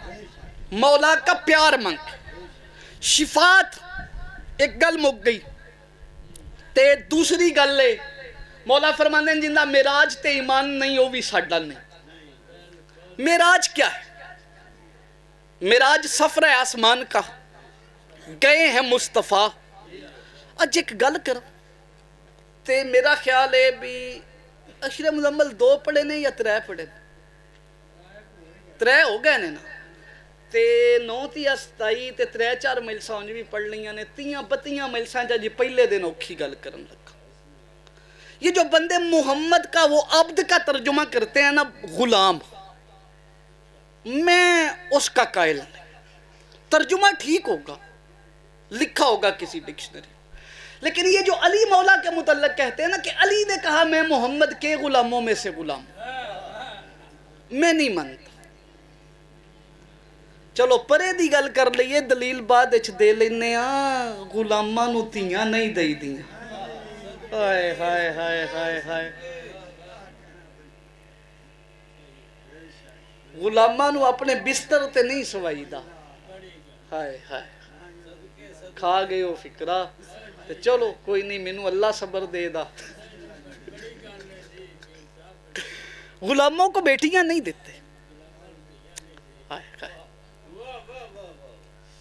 مولا کا پیار مانگے. شفاعت ایک گل مک گئی تے دوسری گل لے مولا فرماندے ہیں جندہ معراج تے ایمان نہیں ہو بھی ساڈا نہیں. معراج کیا ہے؟ معراج سفر آسمان کا گئے ہیں مصطفیٰ. اج ایک گل کر تے میرا خیال ہے بھی اشر مزمل 2 پڑھے نے یا 3 پڑھے نے 3 ہو گئے نے نا تے 9 تی 27 تے 3-4 ملساں انج بھی پڑھ لیاں نے 30-32 ملساں جی پہلے دن اوکھی گل کرن لگا. یہ جو بندے محمد کا وہ عبد کا ترجمہ کرتے ہیں نا غلام میں اس کا قائل نہیں. ترجمہ ٹھیک ہوگا لکھا ہوگا کسی ڈکشنری لیکن یہ جو علی مولا کے متعلق کہتے ہیں نا کہ علی نے کہا میں محمد کے غلاموں میں سے غلام میں نہیں مانتا. چلو پرے دی گل کر لئیے دلیل بعد اچھ دے لینے غلاماں نو تیاں نہیں دئی دیاں. ہائے ہائے ہائے ہائے ہائے غلاماں نو اپنے بستر تے نہیں سوائی دا. ہائے ہائے کھا گئے ہو فکرہ چلو کوئی نہیں مینوں اللہ صبر دے دا. غلاموں کو بیٹیاں نہیں دیتے.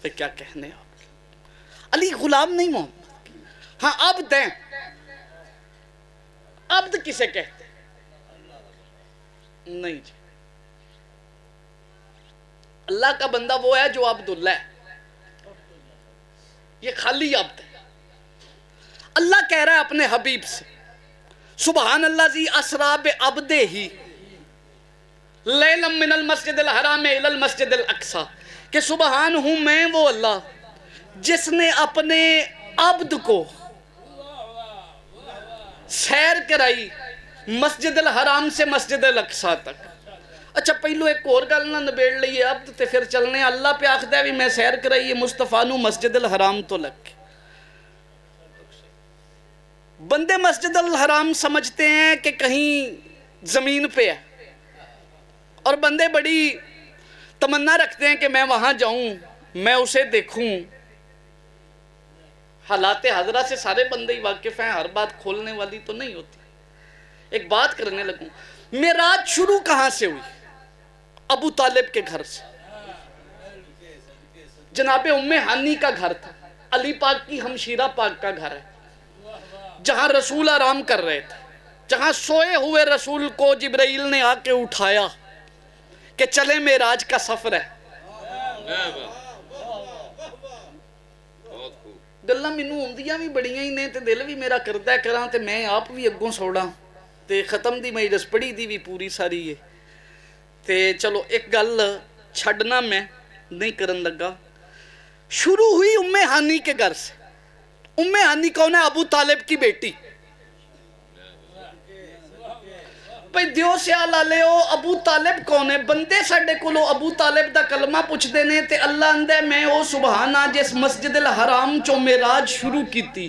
پھر کیا کہنے آپ علی غلام نہیں محمد. ہاں عبد ہیں. عبد کسے کہتے نہیں جی اللہ کا بندہ وہ ہے جو عبداللہ ہے. یہ خالی عبد ہے. اللہ کہہ رہا ہے اپنے حبیب سے سبحان اللہ ذی اسرا بعبدہ ہی لیلا من المسجد الحرام الی المسجد الاقصی کہ سبحان ہوں میں وہ اللہ جس نے اپنے عبد کو سیر کرائی مسجد الحرام سے مسجد الاقصی تک. اچھا پہلو ایک اور گل نہ نبیڑ لئیے عبد تے پھر چلنے اللہ پہ آخدہ ہے بھی میں سیر کرائی مصطفیٰ نو مسجد الحرام تو لگ. بندے مسجد الحرام سمجھتے ہیں کہ کہیں زمین پہ ہے اور بندے بڑی تمنا رکھتے ہیں کہ میں وہاں جاؤں میں اسے دیکھوں. حالات حاضرہ سے سارے بندے ہی واقف ہیں ہر بات کھولنے والی تو نہیں ہوتی. ایک بات کرنے لگوں معراج شروع کہاں سے ہوئی؟ ابو طالب کے گھر سے. جناب ام ہانی کا گھر تھا. علی پاک کی ہمشیرہ پاک کا گھر ہے جہاں رسول آرام کر رہے تھے جہاں سوئے ہوئے رسول کو جبرائیل نے آ کے اٹھایا کہ چلے معراج کا سفر ہے. گلاں مینوں ہوندیاں بھی بڑیاں ہی نے تے دل بھی میرا کردا ہے کراں تے میں آپ بھی اگوں سوڑاں تے ختم دی مجلس پڑھی دی بھی پوری ساری ہے تے چلو ایک گل چھڑنا میں نہیں کرن لگا. شروع ہوئی ام ہانی کے گھر سے. ام ہانی کون ہے؟ ابو طالب کی بیٹی. بھئی دیو سیال آلے ہو ابو طالب کون ہے؟ بندے ساڑھے کولو ابو طالب دا کلمہ پوچھ دینے تے اللہ اندے میں او سبحانہ جس مسجد الحرام چو معراج شروع کی تھی.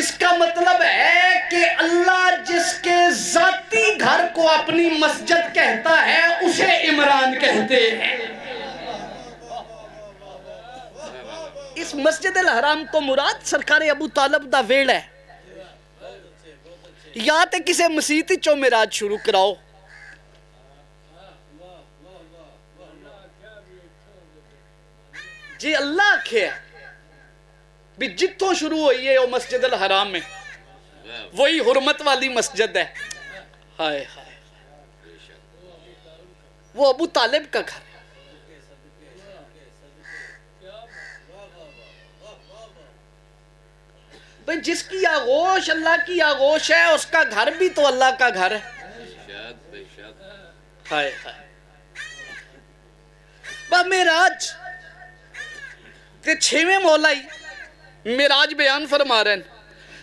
اس کا مطلب ہے کہ اللہ جس کے ذاتی گھر کو اپنی مسجد کہتا ہے اسے عمران کہتے ہیں. اس مسجد الحرام کو مراد سرکار ابو طالب دا ویڑ ہے یا تے کسے مسیح چو معراج شروع کراؤ. جی اللہ آکھے بھی جتوں شروع ہوئی ہے وہ مسجد الحرام میں وہی حرمت والی مسجد ہے. ہائے ہائے وہ ابو طالب کا گھر ہے. بھئی جس کی آغوش اللہ کی آغوش ہے اس کا گھر بھی تو اللہ کا گھر ہے. ہائے ہائے معراج تے 6ویں مولائی معراج بیان فرما رہے ہیں.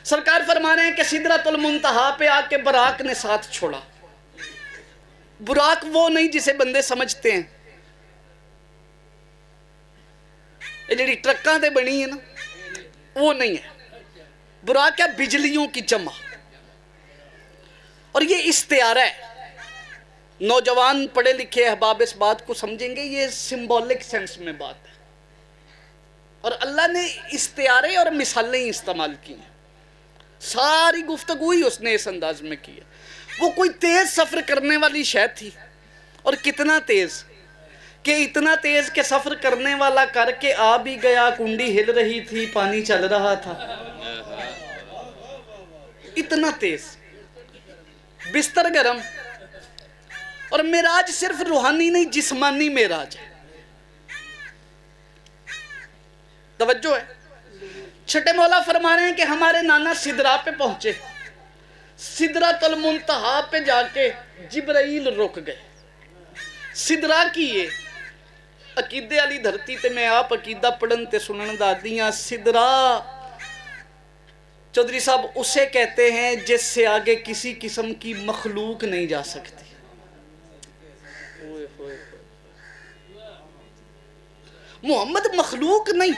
سرکار فرما رہے ہیں کہ سدرۃ المنتہا پہ آ کے براق نے ساتھ چھوڑا. براق وہ نہیں جسے بندے سمجھتے ہیں. یہ جڑی ٹرکاں دے بنی ہے نا وہ نہیں ہے. براق ہے بجلیوں کی جمع. اور یہ استعارہ ہے. نوجوان پڑھے لکھے احباب اس بات کو سمجھیں گے یہ سمبولک سینس میں بات ہے. اور اللہ نے استعارے اور مثالیں استعمال کی ہیں. ساری گفتگو ہی اس نے اس انداز میں کی ہے. وہ کوئی تیز سفر کرنے والی شے تھی اور کتنا تیز کہ اتنا تیز کہ سفر کرنے والا کر کے آ بھی گیا, کنڈی ہل رہی تھی, پانی چل رہا تھا. اتنا تیز, بستر گرم. اور معراج صرف روحانی نہیں جسمانی معراج ہے. توجہ ہے. چھٹے مولا فرما رہے ہیں کہ ہمارے نانا سدرا پہ پہنچے. سدرۃ المنتہا پہ جا کے جبرائیل رک گئے. سدرا کی یہ عقیدے والی دھرتی تے میں آپ عقیدہ پڑھن تے سنن دا دیاں. سدرا چودھری صاحب اسے کہتے ہیں جس سے آگے کسی قسم کی مخلوق نہیں جا سکتی. محمد مخلوق نہیں.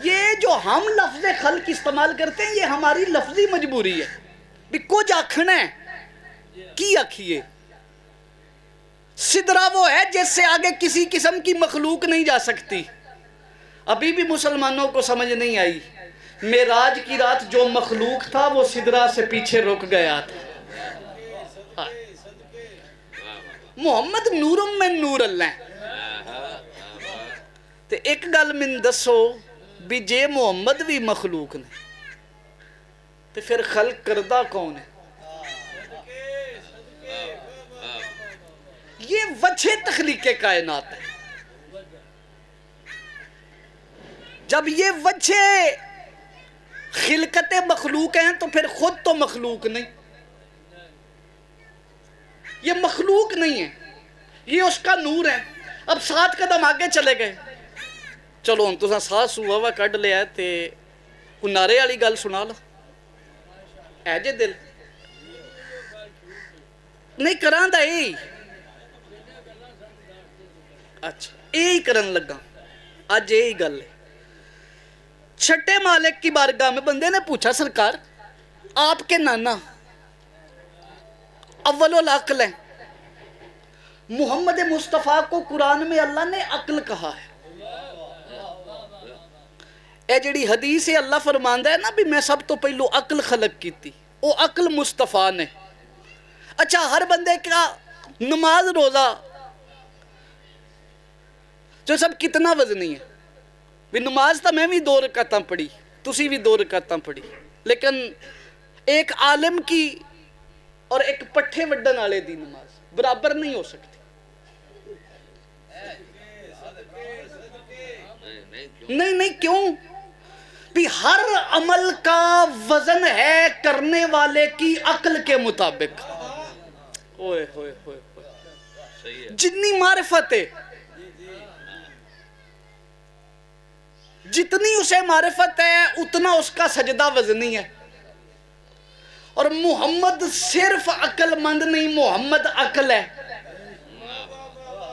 یہ جو ہم لفظ خلق استعمال کرتے ہیں یہ ہماری لفظی مجبوری ہے. بھی کچھ آکھنا ہے کی آکھیے. سدرا وہ ہے جس سے آگے کسی قسم کی مخلوق نہیں جا سکتی. ابھی بھی مسلمانوں کو سمجھ نہیں آئی. معراج کی رات جو مخلوق تھا وہ سدرا سے پیچھے رک گیا تھا. محمد نورم میں نور اللہ. تے ایک گل من دسو بھی جے محمد بھی مخلوق نے تے پھر خلق کردہ کون ہے؟ یہ وجہ تخلیق کائنات ہے. جب یہ وجہ خلقت مخلوق ہیں تو پھر خود تو مخلوق نہیں. یہ مخلوق نہیں ہے, یہ اس کا نور ہے. اب 7 قدم آگے چلے گئے. چلو ہن تساں ساس ہوا کڈ لیا تے کوئی نعرے والی گل سنا لو ہے جے دل نہیں کراں دا اے. اچھا اے کرن لگا اج اے گل ہے. چھٹے مالک کی بارگاہ میں بندے نے پوچھا سرکار آپ کے نانا اول العقل ہیں. محمد مصطفیٰ کو قرآن میں اللہ نے عقل کہا ہے. اے جڑی حدیث ہے اللہ فرماندا ہے نا بھی میں سب تو پہلو عقل خلق کی تھی, وہ عقل مصطفیٰ نے. اچھا ہر بندے کا نماز روزہ جو سب کتنا وزنی ہے. بھی نماز تو میں بھی 2 رکعتاں پڑھی, تسی بھی 2 رکعتاں پڑھی, لیکن ایک عالم کی اور ایک پٹھے وڈن والے دی نماز برابر نہیں ہو سکتی. نہیں کیوں؟ بھی ہر عمل کا وزن ہے کرنے والے کی عقل کے مطابق. اوئے ہوئے ہوئے جتنی معرفت ہے جتنی اسے معرفت ہے اتنا اس کا سجدہ وزنی ہے. اور محمد صرف عقل مند نہیں, محمد عقل ہے.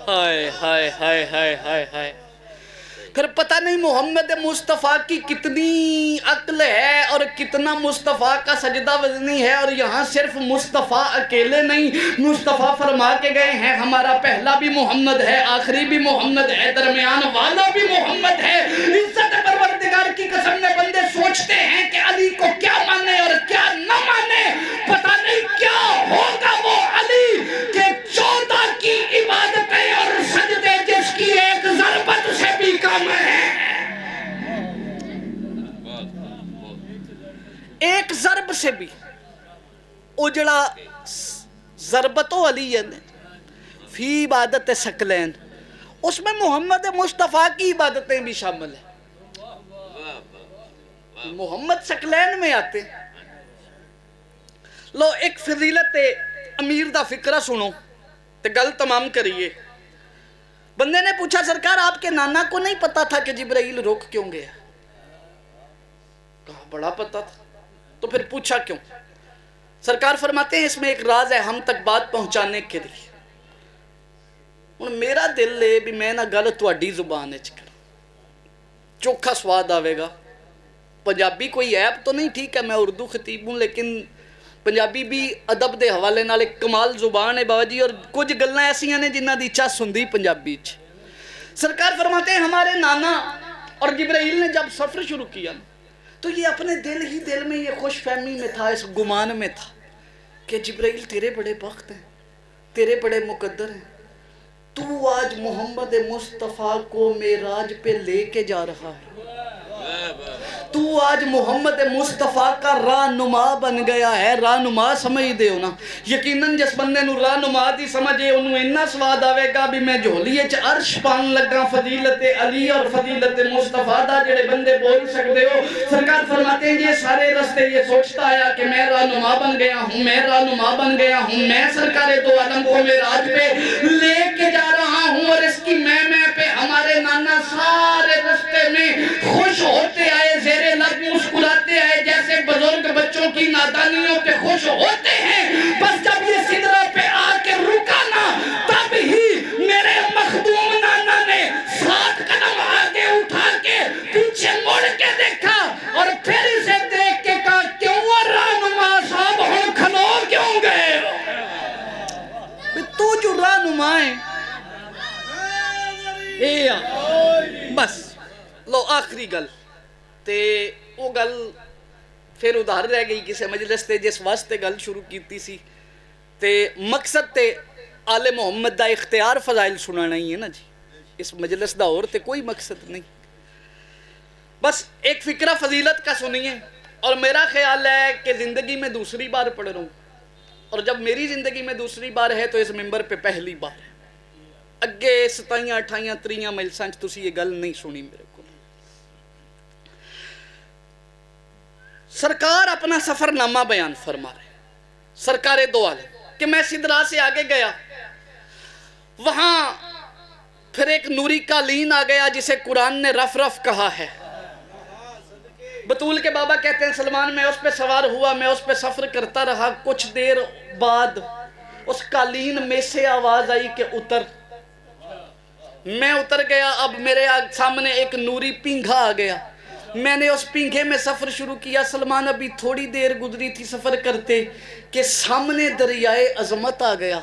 ہائے ہائے ہائے ہائے ہائے ہائے. پھر پتہ نہیں محمد مصطفیٰ کی کتنی عقل ہے اور کتنا مصطفیٰ کا سجدہ وزنی ہے، اور یہاں صرف مصطفیٰ اکیلے نہیں، مصطفیٰ فرما کے گئے ہیں ہمارا پہلا بھی محمد ہے، آخری بھی محمد ہے، درمیان والا بھی محمد ہے۔ عزت پروردگار کی قسم میں بندے سوچتے ہیں کہ علی کو کیا مانے اور کیا نہ مانے، پتہ نہیں کیا ہوگا وہ علی کہ 14 کی عبادتیں اور سجدے جس کی ایک ضربت سے بھی کم ہے، ایک ضرب سے بھی اجڑا ضربت و علی فی عبادت ثقلین، اس میں محمد مصطفیٰ کی عبادتیں بھی شامل ہیں۔ محمد ثقلین میں آتے ہیں۔ لو ایک فضیلت امیر دا فکرہ سنو تے گل تمام کریے۔ بندے نے پوچھا سرکار آپ کے نانا کو نہیں پتا تھا کہ جبرائیل رک کیوں گیا؟ کہا بڑا پتا تھا، تو پھر پوچھا کیوں؟ سرکار فرماتے ہیں اس میں ایک راز ہے ہم تک بات پہنچانے کے لیے۔ اور میرا دل لے بھی میں نہ گل تواڈی زبان وچ کراں، چوکھا سواد آوے گا۔ پنجابی کوئی عیب تو نہیں، ٹھیک ہے میں اردو خطیب ہوں، لیکن پنجابی بھی ادب دے حوالے نال ایک کمال زبان ہے بابا جی، اور کچھ گلاں ایسیاں نے جنہاں دی چس ہوندی پنجابی چ۔ سرکار فرماتے ہیں ہمارے نانا اور جبرائیل نے جب سفر شروع کیا تو یہ اپنے دل ہی دل میں یہ خوش فہمی میں تھا، اس گمان میں تھا کہ جبرائیل تیرے بڑے بخت ہیں، تیرے بڑے مقدر ہیں، تو آج محمد مصطفیٰ کو معراج پہ لے کے جا رہا ہے، تو آج محمد مصطفیٰ کا رہنما بن گیا ہے۔ رہنما سمجھ دے ہو نا، یقیناً جس بندے نو رہنما دی سمجھے انہوں اتنا سواد آوے گا بھی میں جھولیے چ عرش پان لگا فضیلت علی اور فضیلت مصطفیٰ دا، جڑے بندے بول سکتے ہو۔ سرکار فرماتے ہیں یہ سارے رستے یہ سوچتا آیا کہ میں رہنما بن گیا ہوں، میں رہنما بن گیا ہوں، میں سرکار دو عالم کو معراج پہ لے کے جا رہا ہوں، اور اس کی میں پہ ہمارے نانا سارے رستے میں خوش ہوتے آئے، زیر لب مسکراتے آئے، جیسے بزرگ بچوں کی نادانیوں پہ خوش ہوتے ہیں۔ بس جب یہ سدرہ پہ آ کے رکا نا، تب ہی میرے مخدوم نانا نے 7 قدم آگے اٹھا کے پیچھے مڑ کے دیکھا اور پھر اسے دیکھ کے کہا کیوں رہنما صاحب ہم کھلو کیوں گئے؟ تو جو رہنما ہے بس لو آخری گل تے وہ گل پھر ادھار رہ گئی کسے مجلس تے جس واسطے گل شروع کیتی سی تے مقصد تے آل محمد دا اختیار فضائل سنانا ہی ہے نا جی، اس مجلس دا اور تے کوئی مقصد نہیں، بس ایک فکرہ فضیلت کا سنیے۔ اور میرا خیال ہے کہ زندگی میں دوسری بار پڑھ رہا ہوں، اور جب میری زندگی میں دوسری بار ہے تو اس ممبر پہ پہلی بار ہے۔ اگے 27 28 30 مجلساں چ تسی یہ گل نہیں سنی میرے کو۔ سرکار اپنا سفر نامہ بیان فرما رہے ہیں، سرکار دو عالم، کہ میں سدرا سے آگے گیا، وہاں پھر ایک نوری قالین آ گیا جسے قرآن نے رف رف کہا ہے۔ بطول کے بابا کہتے ہیں سلمان میں اس پہ سوار ہوا، میں اس پہ سفر کرتا رہا، کچھ دیر بعد اس قالین میں سے آواز آئی کہ اتر۔ میں اتر گیا، اب میرے سامنے ایک نوری پینگھا آ گیا، میں نے اس پینگھے میں سفر شروع کیا۔ سلمان ابھی تھوڑی دیر گزری تھی سفر کرتے کہ سامنے دریائے عظمت آ گیا،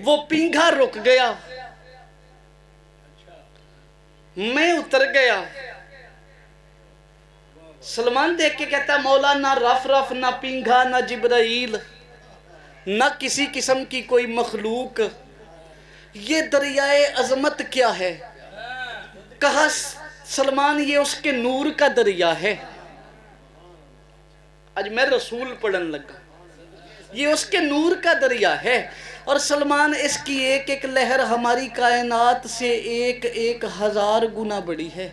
وہ پینگھا رک گیا، میں اتر گیا۔ سلمان دیکھ کے کہتا مولا نہ رف رف، نہ پینگھا، نہ جبرائیل، نہ کسی قسم کی کوئی مخلوق، یہ دریائے عظمت کیا ہے؟ کہا سلمان یہ اس کے نور کا دریا ہے۔ آج میں رسول پڑھن لگا، یہ اس کے نور کا دریا ہے، اور سلمان اس کی ایک ایک لہر ہماری کائنات سے 1000 گنا بڑی ہے۔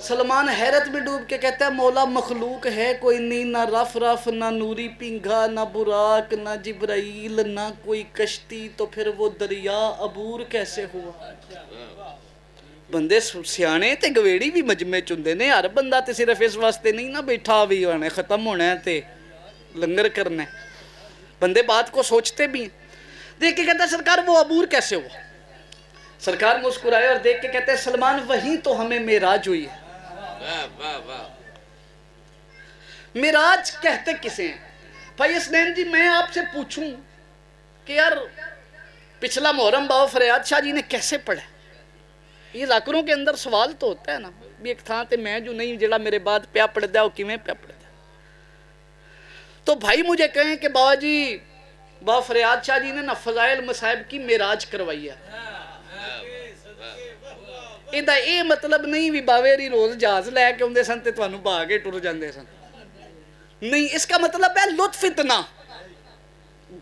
سلمان حیرت میں ڈوب کے کہتا ہے مولا مخلوق ہے کوئی نہیں، نہ رف رف، نہ نوری پینگھا، نہ براق، نہ جبرائیل، نہ کوئی کشتی، تو پھر وہ دریا عبور کیسے ہوا؟ بندے سیانے تے گویڑی بھی مجمع چندے نے، ہر بندہ تے صرف اس واسطے نہیں نہ بیٹھا بھی ہونا ہے، ختم ہونا ہے تے لنگر کرنا ہے، بندے بات کو سوچتے بھی ہیں۔ دیکھ کے کہتا سرکار وہ عبور کیسے ہوا؟ سرکار مسکرائے اور دیکھ کے کہتے ہیں سلمان وہی تو ہمیں معراج ہوئی ہے۔ معراج کہتے کسے ہیں؟ بھائی اسنین جی میں آپ سے پوچھوں کہ یار پچھلا محرم بابا فریاد شاہ جی نے کیسے پڑھا؟ یہ ذاکروں کے اندر سوال تو ہوتا ہے نا بھی ایک تھا تے میں جو نہیں جڑا میرے بعد پیا پڑھ دیا وہ کیویں پیا پڑھ دیا۔ تو بھائی مجھے کہیں کہ بابا جی بابا فریاد شاہ جی نے نا فضائل مصائب کی معراج کروائی ہے، ایدہ اے مطلب نہیں بھی باویری روز جہاز لے کے ہوندے سن تے توانوں بھاگے ٹر جاندے سن، نہیں، اس کا مطلب ہے لطف اتنا،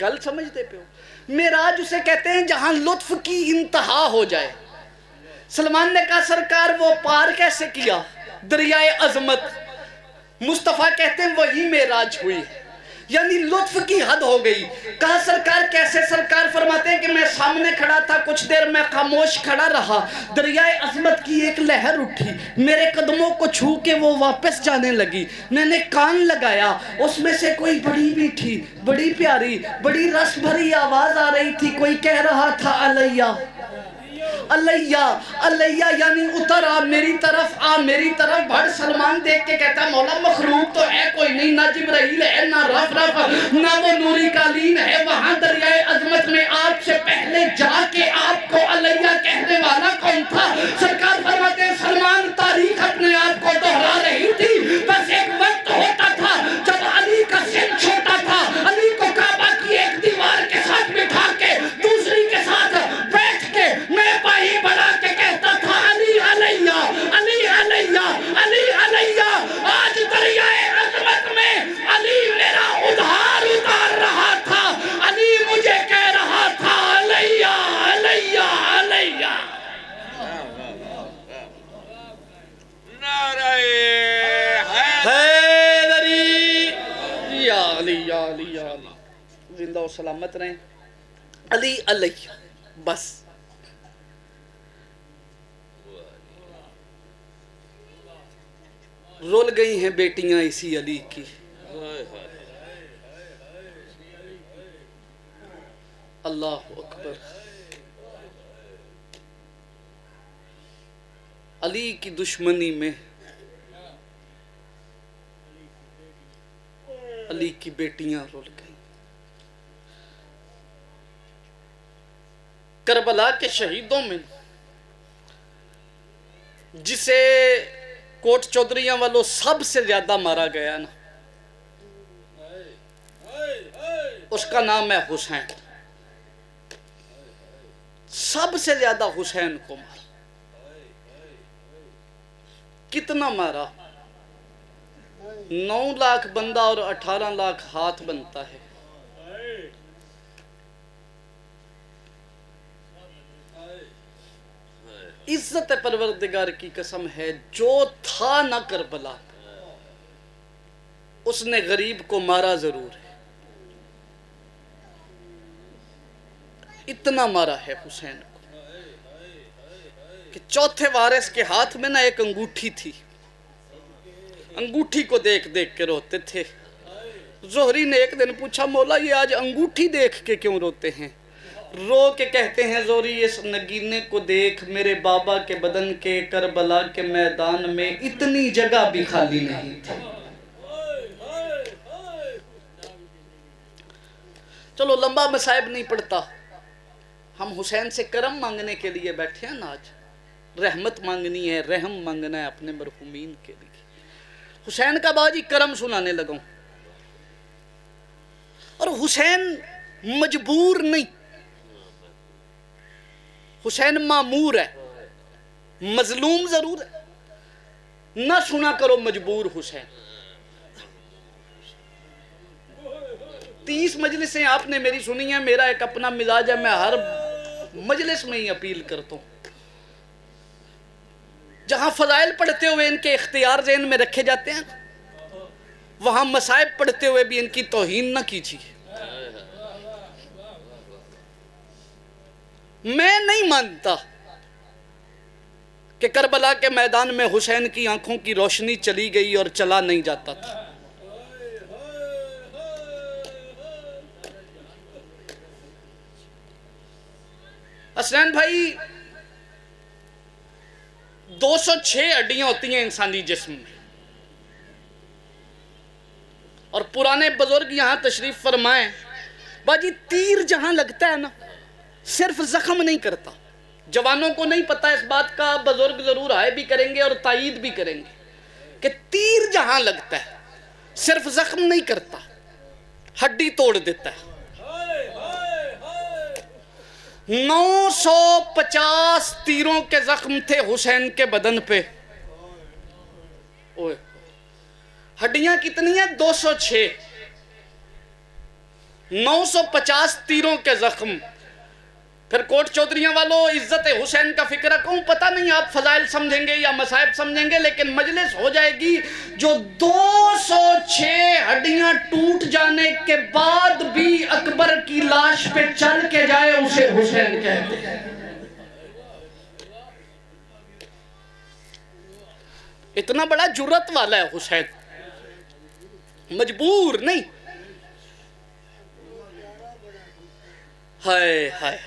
گل سمجھتے پہ ہو؟ معراج اسے کہتے ہیں جہاں لطف کی انتہا ہو جائے۔ سلمان نے کہا سرکار وہ پار کیسے کیا؟ دریائے عظمت۔ مصطفیٰ کہتے ہیں وہی معراج ہوئی، یعنی لطف کی حد ہو گئی۔ کہا سرکار کیسے؟ سرکار فرماتے ہیں کہ میں سامنے کھڑا تھا، کچھ دیر میں خاموش کھڑا رہا، دریائے عظمت کی ایک لہر اٹھی، میرے قدموں کو چھو کے وہ واپس جانے لگی، میں نے کان لگایا، اس میں سے کوئی بڑی میٹھی، بڑی پیاری، بڑی رس بھری آواز آ رہی تھی، کوئی کہہ رہا تھا علیہ علیہ علیہ، یعنی اتر آ میری طرف، آ میری طرف بڑھ۔ سلمان دیکھ کے کہتا مولا مخلوق تو ہے کوئی نہیں، نہ جبرائیل ہے، نہ رف نہ وہ نوری قالین ہے، وہاں دریائے عظمت میں آپ سے پہلے جا کے آپ کو علیہ کہنے والا کون تھا؟ سرکار فرماتے ہیں سلمان تاریخ اپنے آپ کو دہرا رہی تھی، بس ایک وقت ہوتا تھا جب علی کا سن چھوٹا تھا، علی کو کعبہ کی ایک دیوار کے ساتھ بٹھا کے دوسری کے ساتھ بیٹھ کے میں باہی بڑھا کے کہتا تھا علی علیہ علی علیہ علی علیہ۔ آج دریائے عظمت میں علی میرا ادھار اتار رہا تھا، علی مجھے کہہ رہا تھا علیہ علیہ علیہ۔ نعرہ حیدری یا علی یا علی یا علی، زندہ و سلامت رہیں، علی علیہ بس۔ رول گئی ہیں بیٹیاں اسی علی کی، اللہ اکبر۔ علی کی دشمنی میں علی کی بیٹیاں رول گئیں۔ کربلا کے شہیدوں میں جسے کوٹ چودھریاں والوں سب سے زیادہ مارا گیا نا، اس کا نام ہے حسین۔ سب سے زیادہ حسین کو مارا۔ کتنا مارا؟ 9 لاکھ بندہ اور 18 لاکھ ہاتھ بنتا ہے۔ عزت پروردگار کی قسم ہے، جو تھا نہ کربلا اس نے غریب کو مارا ضرور ہے، اتنا مارا ہے حسین کو کہ چوتھے وارث کے ہاتھ میں نہ ایک انگوٹھی تھی، انگوٹھی کو دیکھ دیکھ کے روتے تھے۔ زہری نے ایک دن پوچھا مولا یہ آج انگوٹھی دیکھ کے کیوں روتے ہیں؟ رو کے کہتے ہیں زہری اس نگینے کو دیکھ، میرے بابا کے بدن کے کربلا کے میدان میں اتنی جگہ بھی خالی نہیں تھی۔ چلو لمبا مصائب نہیں پڑتا، ہم حسین سے کرم مانگنے کے لیے بیٹھے ہیں نا، آج رحمت مانگنی ہے، رحم مانگنا ہے اپنے مرحومین کے لیے۔ حسین کا باجی کرم سنانے لگا، اور حسین مجبور نہیں، حسین معمور ہے، مظلوم ضرور ہے، نہ سنا کرو مجبور حسین۔ 30 مجلسیں آپ نے میری سنی ہیں، میرا ایک اپنا مزاج ہے، میں ہر مجلس میں ہی اپیل کرتا ہوں، جہاں فضائل پڑھتے ہوئے ان کے اختیار ذہن میں رکھے جاتے ہیں وہاں مصائب پڑھتے ہوئے بھی ان کی توہین نہ کیجیے۔ میں نہیں مانتا کہ کربلا کے میدان میں حسین کی آنکھوں کی روشنی چلی گئی اور چلا نہیں جاتا تھا۔ حسین بھائی 206 ہڈیاں ہوتی ہیں انسانی جسم میں، اور پرانے بزرگ یہاں تشریف فرمائیں، باجی تیر جہاں لگتا ہے نا صرف زخم نہیں کرتا. جوانوں کو نہیں پتا اس بات کا، بزرگ ضرور آئے بھی کریں گے اور تائید بھی کریں گے کہ تیر جہاں لگتا ہے صرف زخم نہیں کرتا، ہڈی توڑ دیتا ہے. 950 تیروں کے زخم تھے حسین کے بدن پہ. ہڈیاں کتنی ہیں؟ 206. 950 تیروں کے زخم. پھر کوٹ چودھریاں والوں عزت حسین کا فکر کہوں، پتہ نہیں آپ فضائل سمجھیں گے یا مصائب سمجھیں گے، لیکن مجلس ہو جائے گی جو 206 ہڈیاں ٹوٹ جانے کے بعد بھی اکبر کی لاش پہ چل کے جائے اسے حسین کہتے ہیں. اتنا بڑا جرت والا ہے حسین، مجبور نہیں. ہائے ہائے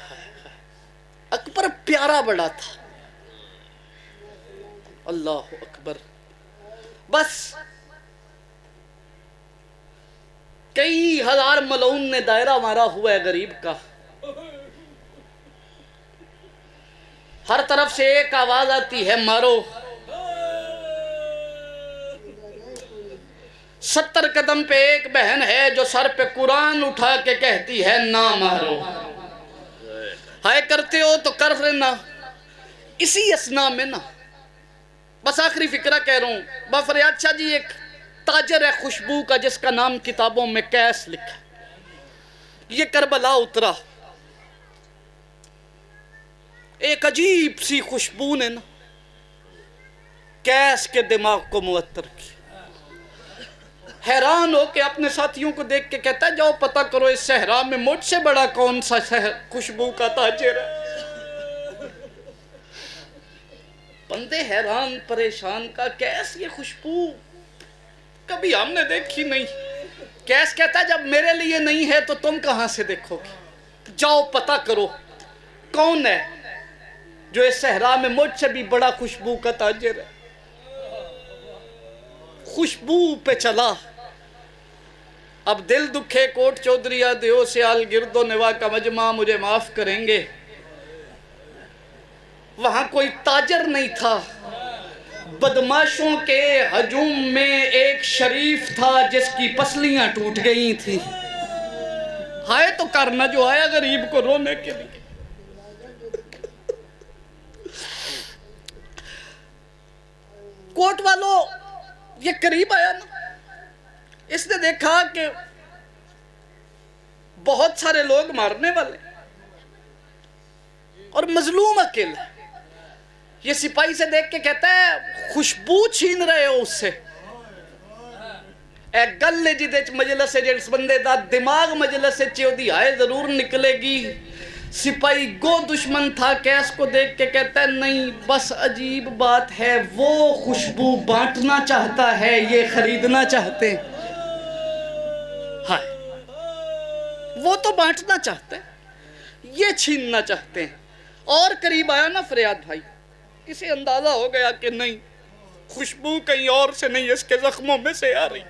اکبر پیارا بڑا تھا. اللہ اکبر. بس کئی ہزار ملعون نے دائرہ مارا ہوا ہے غریب کا. ہر طرف سے ایک آواز آتی ہے مارو. 70 قدم پہ ایک بہن ہے جو سر پہ قرآن اٹھا کے کہتی ہے نہ مارو. ہائے کرتے ہو تو کر لینا. اسی اسنا میں نا، بس آخری فکرہ کہہ رہا ہوں، بافریاد شاہ جی ایک تاجر ہے خوشبو کا جس کا نام کتابوں میں کیس لکھا. یہ کربلا اترا، ایک عجیب سی خوشبو نے نا کیس کے دماغ کو معطر کی. حیران ہو کے اپنے ساتھیوں کو دیکھ کے کہتا ہے جاؤ پتہ کرو اس صحرا میں مجھ سے بڑا کون سا خوشبو کا تاجر ہے. بندے حیران پریشان کا کیس یہ خوشبو کبھی ہم نے دیکھی نہیں. کیس کہتا ہے جب میرے لیے نہیں ہے تو تم کہاں سے دیکھو گے؟ جاؤ پتہ کرو کون ہے جو اس صحرا میں مجھ سے بھی بڑا خوشبو کا تاجر ہے. خوشبو پہ چلا. اب دل دکھے کوٹ چودھریہ دیو سیال گرد و نوا کا مجمع مجھے معاف کریں گے، وہاں کوئی تاجر نہیں تھا. بدماشوں کے ہجوم میں ایک شریف تھا جس کی پسلیاں ٹوٹ گئی تھی. ہائے تو کرنا جو آیا غریب کو رونے کے لیے. کوٹ والوں یہ قریب آیا نا، اس نے دیکھا کہ بہت سارے لوگ مارنے والے اور مظلوم اکیلا. یہ سپاہی سے دیکھ کے کہتا ہے خوشبو چھین رہے ہو اس سے. اے گل جدے مجلس سے جس بندے دا دماغ مجلس سے چیودی آئے ضرور نکلے گی. سپاہی گو دشمن تھا کیس کو دیکھ کے کہتا ہے نہیں بس عجیب بات ہے، وہ خوشبو بانٹنا چاہتا ہے یہ خریدنا چاہتے ہیں. ہائے وہ تو بانٹنا چاہتے ہیں یہ چھیننا چاہتے ہیں. اور قریب آیا نا فریاد بھائی، اسے اندازہ ہو گیا کہ نہیں خوشبو کہیں اور سے نہیں اس کے زخموں میں سے آ رہی.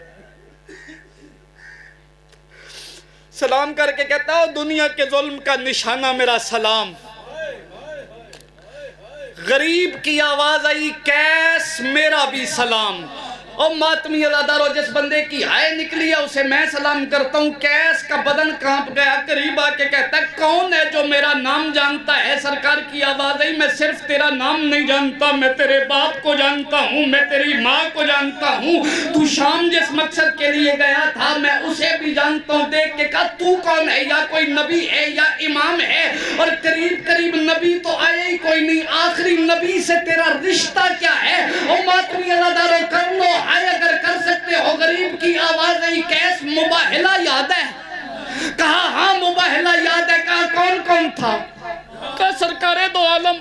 سلام کر کے کہتا ہے دنیا کے ظلم کا نشانہ میرا سلام. غریب کی آواز آئی کیس میرا بھی سلام. اور ماتمی ازادارو جس بندے کی ہائے نکلی ہے اسے میں سلام کرتا ہوں. کیس کا بدن کانپ گیا، قریب آ کے کہتا ہے کون ہے جو میرا نام جانتا ہے؟ سرکار کی آواز آئی میں صرف تیرا نام نہیں جانتا، میں تیرے باپ کو جانتا ہوں، میں تیری ماں کو جانتا ہوں. تو شام جس مقصد کے لیے گیا تھا میں اسے بھی جانتا ہوں. دیکھ کے کہا تو کون ہے؟ یا کوئی نبی ہے یا امام ہے؟ اور قریب قریب نبی تو آئے ہی کوئی نہیں، آخری نبی سے تیرا رشتہ کیا ہے؟ او ماتمی ازادارو کر لو آئے اگر کر سکتے ہو. غریب کی آواز آئی کیس مباہلہ یاد ہے؟ کہا ہاں مباہلہ یاد ہے. کہا کون کون تھا؟ کہا سرکار دو عالم،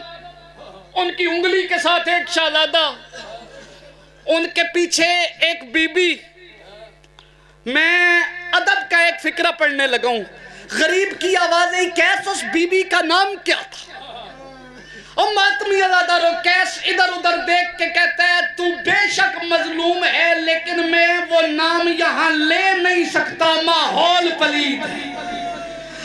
ان کی انگلی کے ساتھ ایک شہزادہ، ان کے پیچھے ایک بی بی. میں ادب کا ایک فقرہ پڑھنے لگا ہوں. غریب کی آواز آئی کیس اس بی بی کا نام کیا تھا؟ اور ماتمی ازادارو کیس ادھر ادھر دیکھ کے کہتا ہے تو بے شک مظلوم ہے لیکن میں وہ نام یہاں لے نہیں سکتا، ماحول پلید ہے۔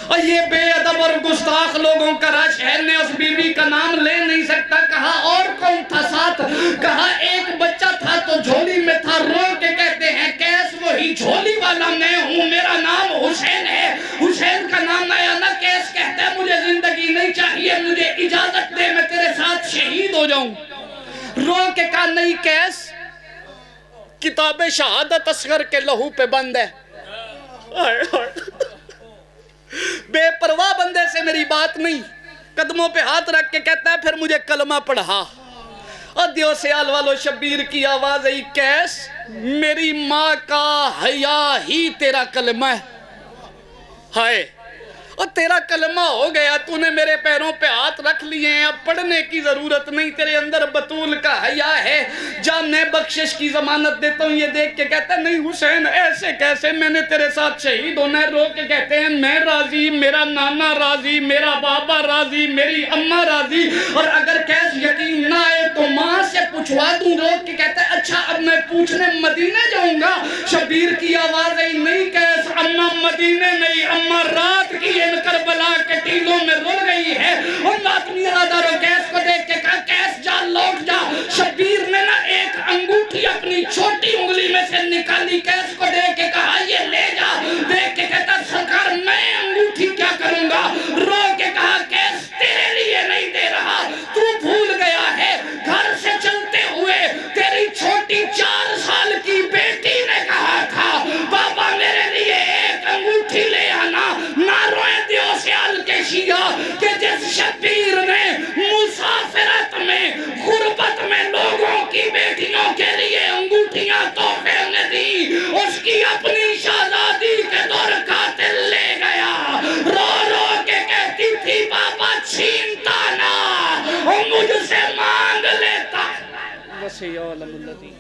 اور یہ بے ادب اور گستاخ لوگوں کا رش ہے، میں اس بی بی کا نام لے نہیں سکتا۔ کہا اور کون تھا ساتھ؟ کہا ایک بچہ تھا تو جھولی میں تھا، رو کے کہتے ہیں کیس وہی جھولی والا میں ہوں، میرا نام حسین ہے۔ حسین کا نام آیا نا، کیس کہتا ہے مجھے زندگی نہیں چاہیے، مجھے اجازت دے میں تیرے ساتھ شہید ہو جاؤں۔ رو کے کہا نہیں کیس، کتاب شہادت اصغر کے لہو پہ بند ہے۔ بے پرواہ بندے سے میری بات نہیں، قدموں پہ ہاتھ رکھ کے کہتا ہے پھر مجھے کلمہ پڑھا۔ اور دیو سیال والو شبیر کی آواز آئی کیس میری ماں کا حیا ہی تیرا کلمہ ہے۔ ہائے اور تیرا کلمہ ہو گیا، تو نے میرے پیروں پہ ہاتھ رکھ لیے ہیں، اب پڑھنے کی ضرورت نہیں، تیرے اندر بطول کا حیا ہے، جا میں بخشش کی ضمانت دیتا ہوں۔ یہ دیکھ کے کہتا ہے نہیں حسین ایسے کیسے، میں نے تیرے ساتھ شہید ہونا ہے۔ رو کے کہتے ہیں میں راضی، میرا نانا راضی، میرا بابا راضی، میری اماں راضی، اور اگر کیس یقین نہ آئے تو ماں سے پوچھوا دوں۔ رو کے کہتا ہے اچھا اب میں پوچھنے مدینے جاؤں گا۔ شبیر کی آواز آئی نہیں کیس، اماں مدینے نہیں، اماں رات کی کربلا کے ٹیلوں میں رول گئی ہے۔ اور لاتمی آدھر و کیس کو دیکھ کے کہا کیس جا لوٹ جا۔ شبیر نے نا ایک انگوٹھی اپنی چھوٹی انگلی میں سے نکالی، کیس کو دیکھ کے کہا یہ لے جا۔ دیکھ کے کہتا سرکار میں انگوٹھی کیا کروں گا؟ رو کے کہا کیس تیرے لیے نہیں دے رہا، تو بھول گیا ہے گھر سے چلتے ہوئے تیری چھوٹی 4 سال کی بیٹی نے کہا تھا بابا میرے لیے ایک انگوٹھی لے آنا۔ نہ روئے دیو سیال کے شیعہ کہ جس شبیر نے مسافرت میں غربت میں لوگوں کی بیٹیوں کے لیے انگوٹھیاں تحفے میں دی، اس کی اپنی شہزادی کے دور قاتل لے گیا۔ رو رو کے کہتی تھی بابا چھینتا نہ، اور مجھ سے مانگ لیتا۔ وسیع علم الذین